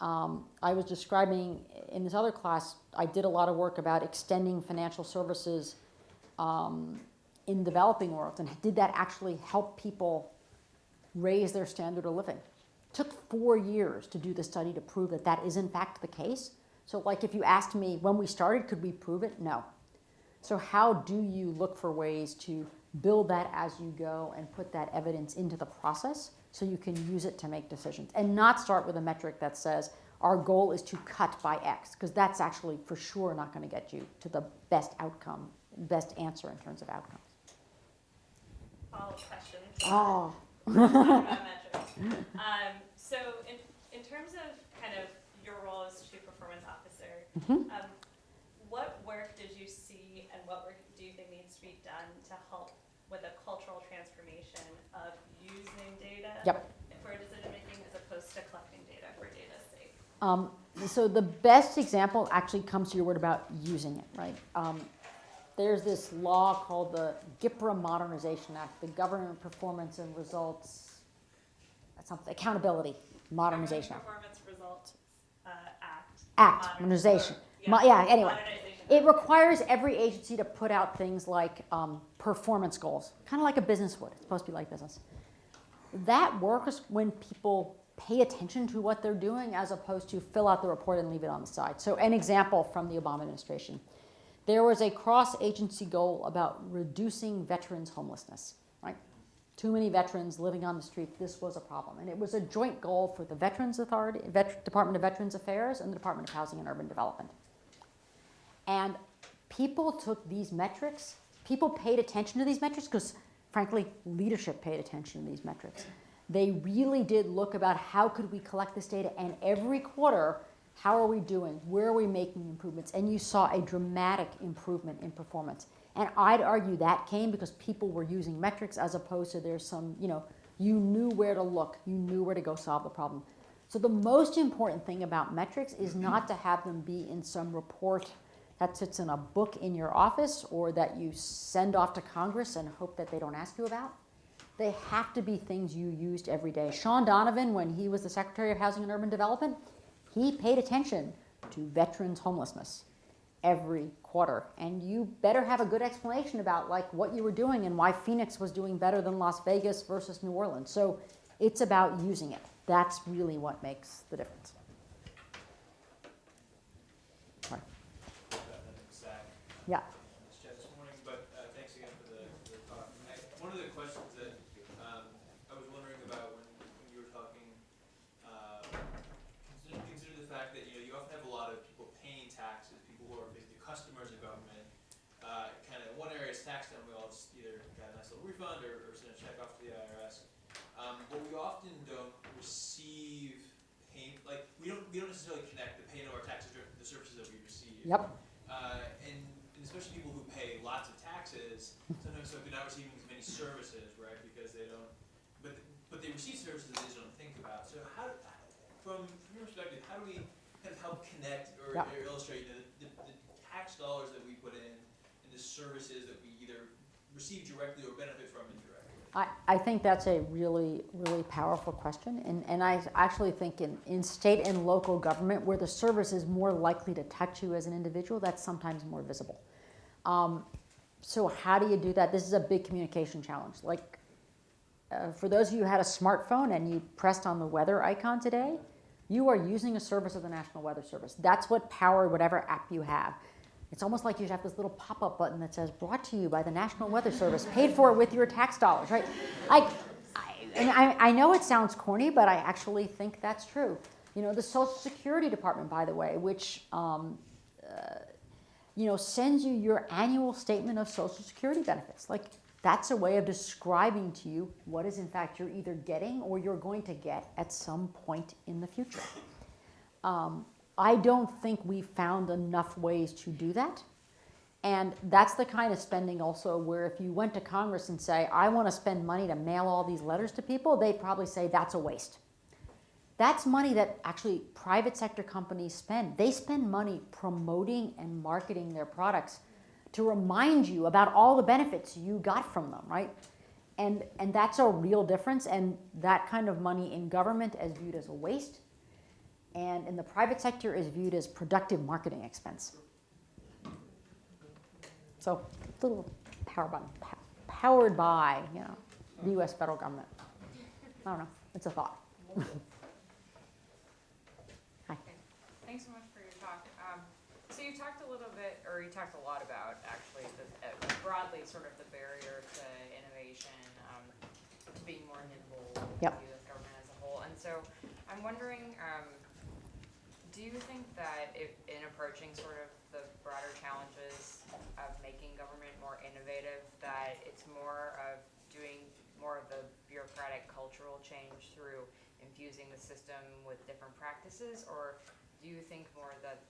I was describing in this other class, I did a lot of work about extending financial services in developing worlds, and did that actually help people raise their standard of living? It took 4 years to do the study to prove that that is in fact the case. So if you asked me when we started, could we prove it? No. So how do you look for ways to build that as you go and put that evidence into the process so you can use it to make decisions, and not start with a metric that says our goal is to cut by X, because that's actually for sure not going to get you to the best outcome, best answer in terms of outcomes. Follow-up questions. Oh. About metrics. So in terms of kind of your role as Chief Performance Officer, what work did you see and what work do you think needs to be done to help with a cultural transformation of using data for decision making as opposed to collecting data for data's sake? So the best example actually comes to your word about using it, right? There's this law called the GIPRA Modernization Act, the Government Performance and Results, that's something, Accountability Modernization Act. Performance Results Act. Act, modernization. Anyway. Modernization It Act. requires every agency to put out things like performance goals, kind of like a business would. It's supposed to be like business. That works when people pay attention to what they're doing as opposed to fill out the report and leave it on the side. So an example from the Obama administration. There was a cross-agency goal about reducing veterans' homelessness, right? Too many veterans living on the street, this was a problem. And it was a joint goal for the Veterans Authority, Department of Veterans Affairs and the Department of Housing and Urban Development. And people took these metrics, people paid attention to these metrics because, frankly, leadership paid attention to these metrics. They really did look about how could we collect this data, and every quarter, how are we doing? Where are we making improvements? And you saw a dramatic improvement in performance. And I'd argue that came because people were using metrics as opposed to there's some, you knew where to look, you knew where to go solve the problem. So the most important thing about metrics is not to have them be in some report that sits in a book in your office or that you send off to Congress and hope that they don't ask you about. They have to be things you used every day. Sean Donovan, when he was the Secretary of Housing and Urban Development, he paid attention to veterans' homelessness every quarter. And you better have a good explanation about what you were doing and why Phoenix was doing better than Las Vegas versus New Orleans. So it's about using it. That's really what makes the difference. Sorry. Zach, Yeah. this chat this morning, but thanks again for the talk. One of the questions that I was wondering about when you were talking, consider the fact that you often have a lot of people paying taxes, people who are basically customers of government. Kind of one area is tax time, we all just either got a nice little refund or send a check off to the IRS. But we often don't receive payment, we don't necessarily connect the payment of our taxes to the services that we receive. Yep. And especially people who pay lots of taxes, sometimes they're not receiving as many services, right? Because they don't, but they receive services that they just don't think about. So from your perspective, how do we kind of help connect or illustrate the tax dollars that we put in and the services that we either receive directly or benefit from indirectly? I think that's a really, really powerful question. And I actually think in state and local government, where the service is more likely to touch you as an individual, that's sometimes more visible. So how do you do that? This is a big communication challenge. For those of you who had a smartphone and you pressed on the weather icon today, you are using a service of the National Weather Service. That's what powered whatever app you have. It's almost like you should have this little pop-up button that says, brought to you by the National Weather Service, paid for with your tax dollars, right? I know it sounds corny, but I actually think that's true. The Social Security Department, by the way, which sends you your annual statement of Social Security benefits. That's a way of describing to you what is in fact you're either getting or you're going to get at some point in the future. I don't think we've found enough ways to do that. And that's the kind of spending also where if you went to Congress and say, I want to spend money to mail all these letters to people, they'd probably say that's a waste. That's money that actually private sector companies spend. They spend money promoting and marketing their products to remind you about all the benefits you got from them, right? And that's a real difference. And that kind of money in government is viewed as a waste. And in the private sector is viewed as productive marketing expense. So, a little powered by, the U.S. federal government. I don't know. It's a thought. Hi. Thanks so much for your talk. So you talked a little bit, or you talked a lot about actually broadly sort of the barrier to innovation, to being more nimble with Yep. the U.S. government as a whole. And so I'm wondering, do you think that in approaching sort of the broader challenges of making government more innovative, that it's more of doing more of the bureaucratic cultural change through infusing the system with different practices, or do you think more that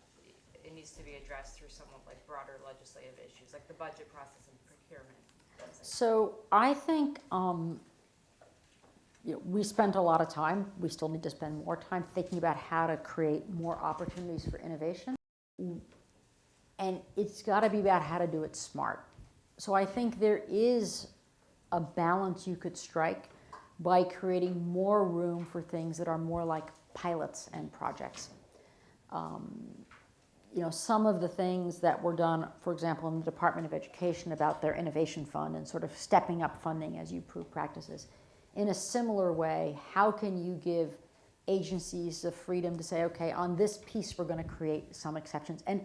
it needs to be addressed through somewhat broader legislative issues, like the budget process and procurement? So I think we spent a lot of time, we still need to spend more time thinking about how to create more opportunities for innovation. And it's got to be about how to do it smart. So I think there is a balance you could strike by creating more room for things that are more like pilots and projects. Some of the things that were done, for example, in the Department of Education about their innovation fund and sort of stepping up funding as you prove practices. In a similar way, how can you give agencies the freedom to say, okay, on this piece we're going to create some exceptions. And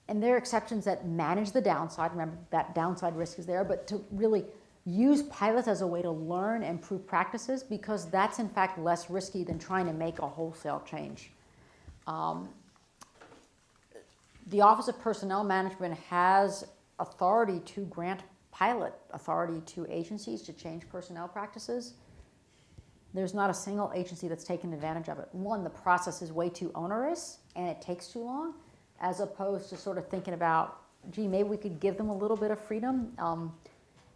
there are exceptions that manage the downside. Remember, that downside risk is there, but to really use pilots as a way to learn and prove practices, because that's in fact less risky than trying to make a wholesale change. The Office of Personnel Management has authority to grant pilot authority to agencies to change personnel practices. There's not a single agency that's taken advantage of it. One, the process is way too onerous and it takes too long, as opposed to sort of thinking about, gee, maybe we could give them a little bit of freedom,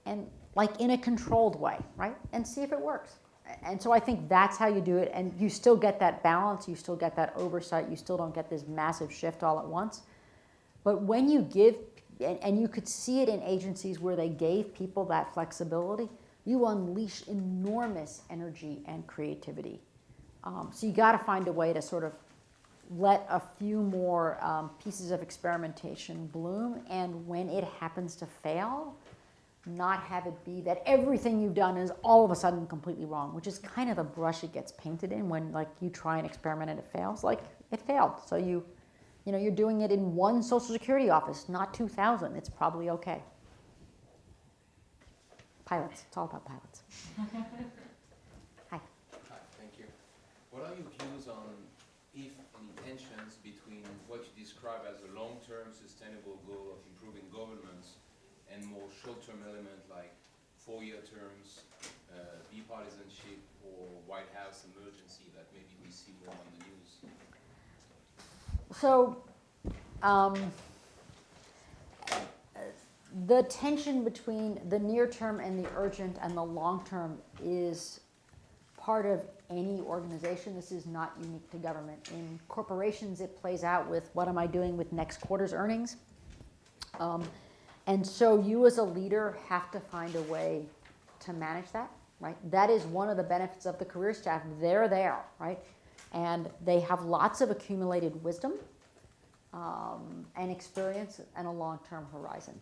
and like in a controlled way, right? And see if it works. And so I think that's how you do it, and you still get that balance, you still get that oversight, you still don't get this massive shift all at once. But when you give, and you could see it in agencies where they gave people that flexibility, you unleash enormous energy and creativity. So you got to find a way to sort of let a few more pieces of experimentation bloom, and when it happens to fail, not have it be that everything you've done is all of a sudden completely wrong, which is kind of the brush it gets painted in when like you try and experiment and it fails. Like it failed, so you're doing it in one Social Security office, not 2,000. It's probably okay. Pilots. It's all about pilots. Hi. Hi, thank you. What are your views on if any tensions between what you describe as a long-term sustainable goal of improving governance and more short-term element like 4-year terms, bipartisanship, or White House emergency that maybe we see more on the news? So, the tension between the near term and the urgent and the long term is part of any organization. This is not unique to government. In corporations, it plays out with what am I doing with next quarter's earnings? And so you as a leader have to find a way to manage that, right? That is one of the benefits of the career staff. They're there, right? And they have lots of accumulated wisdom and experience and a long-term horizon.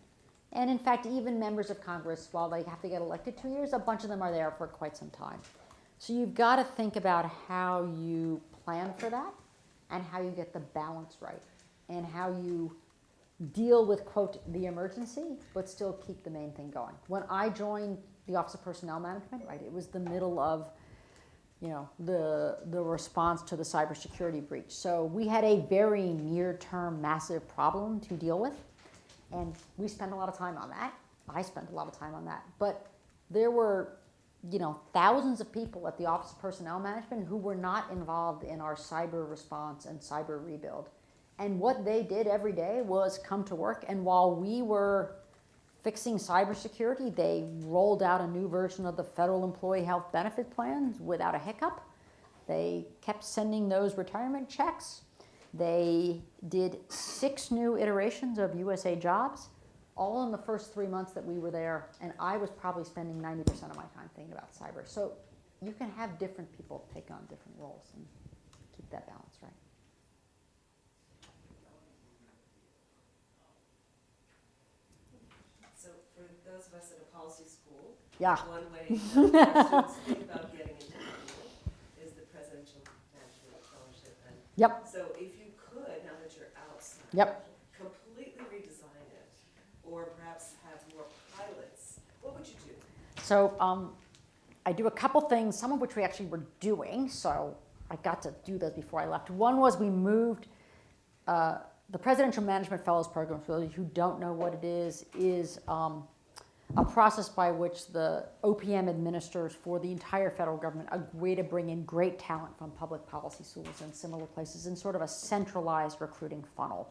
And in fact, even members of Congress, while they have to get elected 2 years, a bunch of them are there for quite some time. So you've got to think about how you plan for that and how you get the balance right and how you deal with, quote, the emergency, but still keep the main thing going. When I joined the Office of Personnel Management, right, it was the middle of the response to the cybersecurity breach. So we had a very near-term massive problem to deal with, and we spent a lot of time on that. I spent a lot of time on that. But there were, thousands of people at the Office of Personnel Management who were not involved in our cyber response and cyber rebuild. And what they did every day was come to work, and while we were fixing cybersecurity, they rolled out a new version of the Federal Employee Health Benefit Plan without a hiccup. They kept sending those retirement checks. They did 6 new iterations of USA Jobs, all in the first 3 months that we were there, and I was probably spending 90% of my time thinking about cyber. So you can have different people take on different roles and keep that balance right. So for those of us at a policy school, Yeah. one way that students think about getting into the is the Presidential Management Fellowship. And Yep. so if you could, now that you're outside, Yep. completely redesign it, or perhaps have more pilots, what would you do? So I do a couple things, some of which we actually were doing, so I got to do those before I left. One was we moved the Presidential Management Fellows Program, for those who don't know what it is a process by which the OPM administrators for the entire federal government agree to bring in great talent from public policy schools and similar places in sort of a centralized recruiting funnel.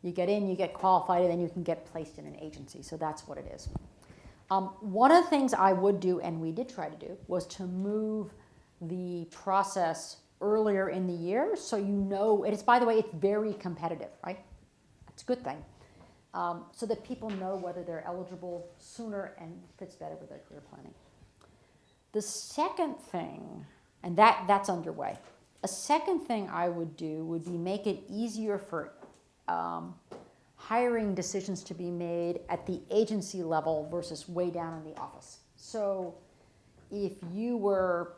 You get in, you get qualified, and then you can get placed in an agency. So that's what it is. One of the things I would do, and we did try to do, was to move the process earlier in the year, so you know, and it's, by the way, it's very competitive, right? That's a good thing. So that people know whether they're eligible sooner and fits better with their career planning. The second thing, and that's underway, a second thing I would do would be make it easier for hiring decisions to be made at the agency level versus way down in the office. So if you were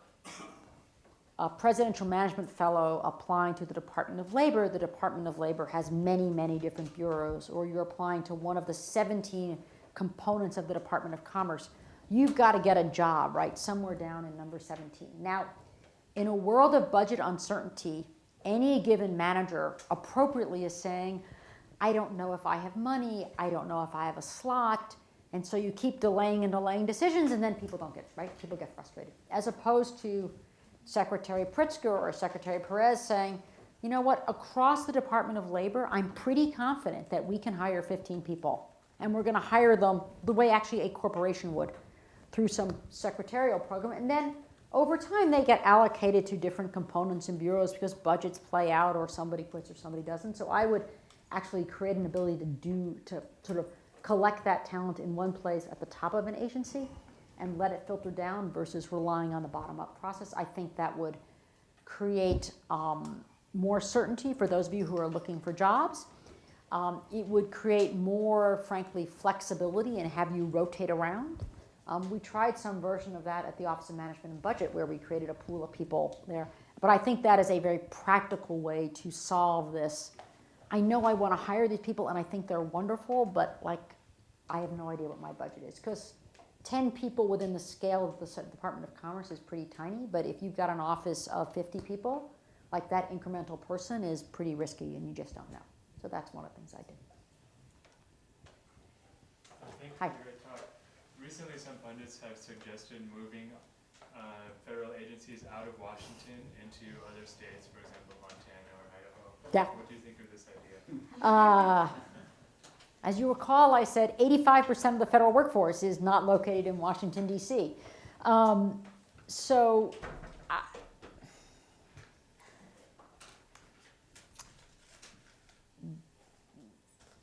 a presidential management fellow applying to the Department of Labor has many, many different bureaus, or you're applying to one of the 17 components of the Department of Commerce, you've got to get a job, right, somewhere down in number 17. Now, in a world of budget uncertainty, any given manager appropriately is saying, I don't know if I have money, I don't know if I have a slot, and so you keep delaying and delaying decisions, and then people don't get, right, people get frustrated. As opposed to Secretary Pritzker or Secretary Perez saying, you know what, across the Department of Labor, I'm pretty confident that we can hire 15 people, and we're going to hire them the way actually a corporation would, through some secretarial program, and then over time they get allocated to different components and bureaus because budgets play out, or somebody quits or somebody doesn't. So I would actually create an ability to sort of collect that talent in one place at the top of an agency and let it filter down versus relying on the bottom-up process. I think that would create more certainty for those of you who are looking for jobs. It would create more, frankly, flexibility and have you rotate around. We tried some version of that at the Office of Management and Budget where we created a pool of people there. But I think that is a very practical way to solve this. I know I want to hire these people and I think they're wonderful, but like I have no idea what my budget is, because 10 people within the scale of the Department of Commerce is pretty tiny, but if you've got an office of 50 people, like that incremental person is pretty risky and you just don't know. So that's one of the things I did. Thank you Hi. for your talk. Recently, some pundits have suggested moving federal agencies out of Washington into other states, for example, Montana or Idaho. Yeah. What do you think of this idea? As you recall, I said 85% of the federal workforce is not located in Washington, D.C. So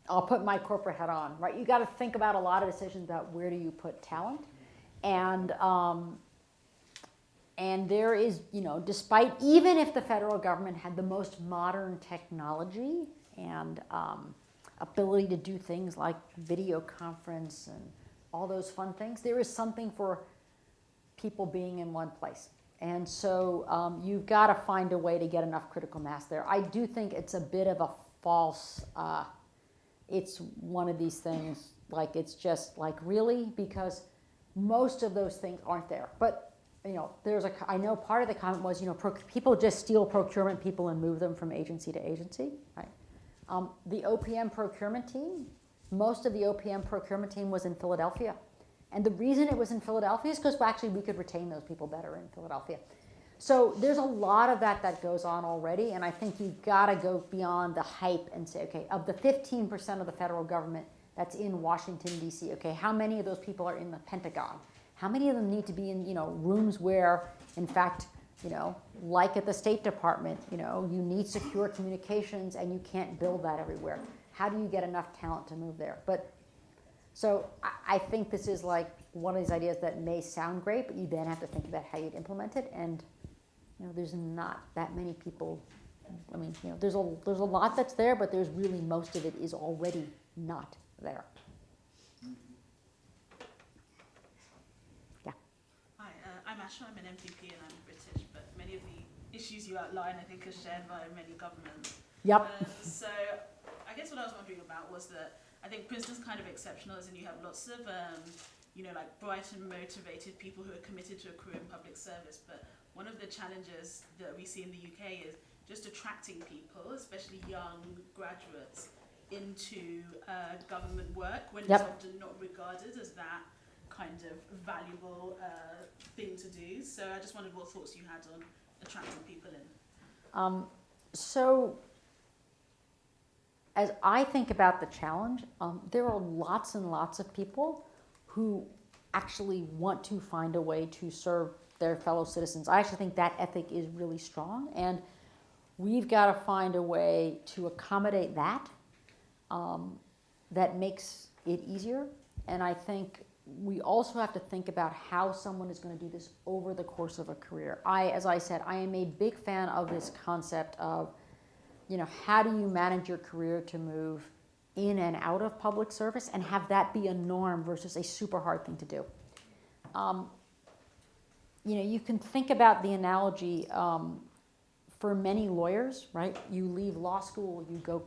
I'll put my corporate hat on, right? You got to think about a lot of decisions about where do you put talent. And there is, you know, despite, even if the federal government had the most modern technology and ability to do things like video conference and all those fun things, there is something for people being in one place. And so you've got to find a way to get enough critical mass there. I do think it's a bit of a false, it's one of these things, like it's just like really, because most of those things aren't there. But you know, I know part of the comment was, you know, people just steal procurement people and move them from agency to agency, right? The OPM procurement team, most of the OPM procurement team was in Philadelphia. And the reason it was in Philadelphia is because actually we could retain those people better in Philadelphia. So there's a lot of that goes on already, and I think you've got to go beyond the hype and say, okay, of the 15% of the federal government that's in Washington, D.C., okay, how many of those people are in the Pentagon? How many of them need to be in, you know, rooms where, in fact, you know, like at the State Department, you know, you need secure communications and you can't build that everywhere. How do you get enough talent to move there? But so I think this is like one of these ideas that may sound great, but you then have to think about how you'd implement it. And you know, there's not that many people. I mean, you know, there's a lot that's there, but there's really most of it is already not there. Yeah. Hi, I'm Asha. I'm an MPP and I'm British, but many of the issues you outline, I think, are shared by many governments. Yep. So I guess what I was wondering about was that I think Princeton's kind of exceptional, as in you have lots of, you know, like bright and motivated people who are committed to a career in public service. But one of the challenges that we see in the UK is just attracting people, especially young graduates, into government work when Yep. it's often not regarded as that kind of valuable thing to do. So I just wondered what thoughts you had on attracting people in. So as I think about the challenge, there are lots and lots of people who actually want to find a way to serve their fellow citizens. I actually think that ethic is really strong, and we've got to find a way to accommodate that, that makes it easier. And I think we also have to think about how someone is going to do this over the course of a career. As I said, I am a big fan of this concept of, how do you manage your career to move in and out of public service and have that be a norm versus a super hard thing to do. You can think about the analogy for many lawyers, right? You leave law school, you go,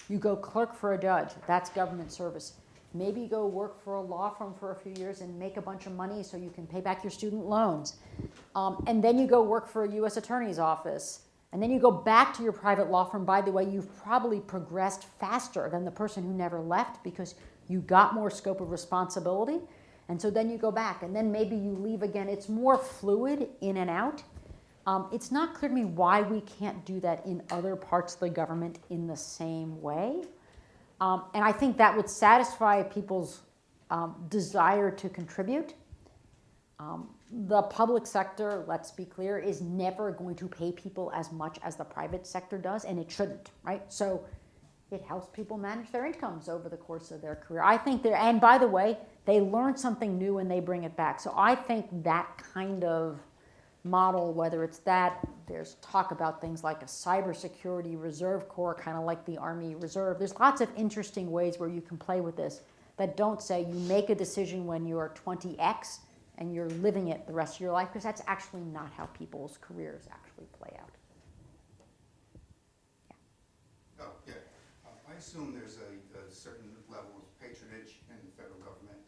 you go clerk for a judge, that's government service. Maybe you go work for a law firm for a few years and make a bunch of money so you can pay back your student loans. And then you go work for a U.S. Attorney's office. And then you go back to your private law firm. By the way, you've probably progressed faster than the person who never left because you got more scope of responsibility. And so then you go back, and then maybe you leave again. It's more fluid in and out. It's not clear to me why we can't do that in other parts of the government in the same way. And I think that would satisfy people's desire to contribute. The public sector, let's be clear, is never going to pay people as much as the private sector does, and it shouldn't, right? So it helps people manage their incomes over the course of their career. I think and by the way, they learn something new and they bring it back. So I think that kind of model, whether it's that, there's talk about things like a cybersecurity reserve corps, kind of like the Army Reserve. There's lots of interesting ways where you can play with this that don't say you make a decision when you're 20X and you're living it the rest of your life, because that's actually not how people's careers actually play out. Oh, yeah. I assume there's a certain level of patronage in the federal government,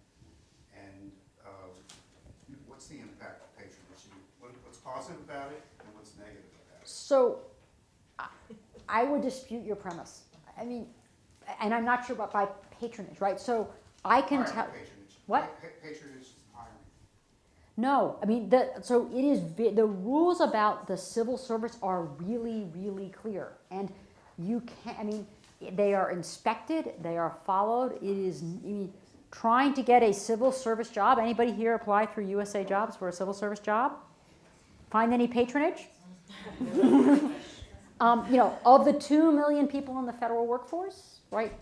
and what's the impact of patronage? What's positive about it, and what's negative about it? So I would dispute your premise. I mean, and I'm not sure about by patronage, right? So I can tell. Patronage. What? Patronage is hiring. No, I mean, so it is, the rules about the civil service are really, really clear. And you can't, I mean, they are inspected, they are followed. It is, trying to get a civil service job. Anybody here apply through USA Jobs for a civil service job? Find any patronage? Of the 2 million people in the federal workforce, right?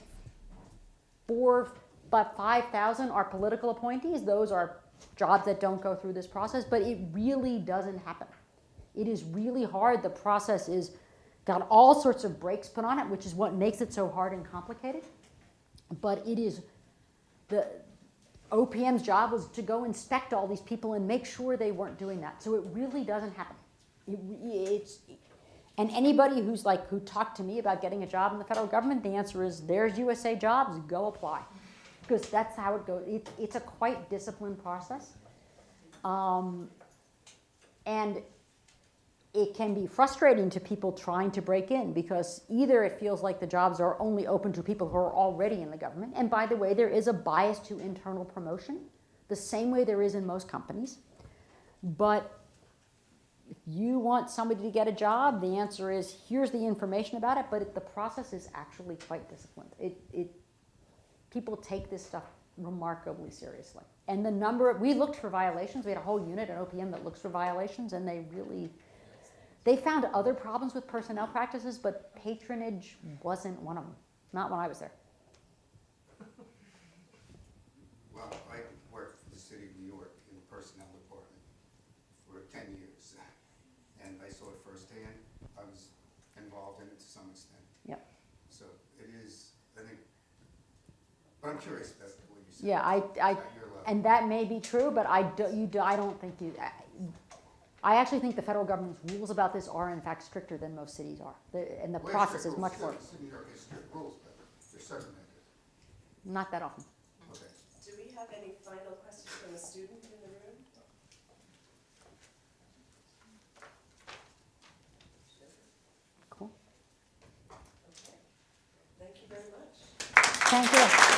About 5,000 are political appointees. Those are jobs that don't go through this process, but it really doesn't happen. It is really hard. The process is got all sorts of brakes put on it, which is what makes it so hard and complicated. But it is, the OPM's job was to go inspect all these people and make sure they weren't doing that. So it really doesn't happen. And anybody who talked to me about getting a job in the federal government, the answer is there's USA Jobs, go apply. Because that's how it goes. It's a quite disciplined process. And it can be frustrating to people trying to break in because either it feels like the jobs are only open to people who are already in the government. And by the way, there is a bias to internal promotion, the same way there is in most companies. But if you want somebody to get a job, the answer is here's the information about it, but the process is actually quite disciplined. People take this stuff remarkably seriously. And we looked for violations. We had a whole unit at OPM that looks for violations, and they found other problems with personnel practices, but patronage wasn't one of them. Not when I was there. Well, I worked for the city of New York in the personnel department for 10 years, and I saw it firsthand. I was involved in it to some extent. Yep. So it is, I think, but I'm curious about what you said. Yeah, at your level. and that may be true, but I don't think you. I actually think the federal government's rules about this are in fact stricter than most cities are, and the Well, process strict is much rules. more. The city of New York has strict rules, but there's certain that Not that often. okay. Do we have any final questions from a student in the room? Cool. Okay. Thank you very much. Thank you.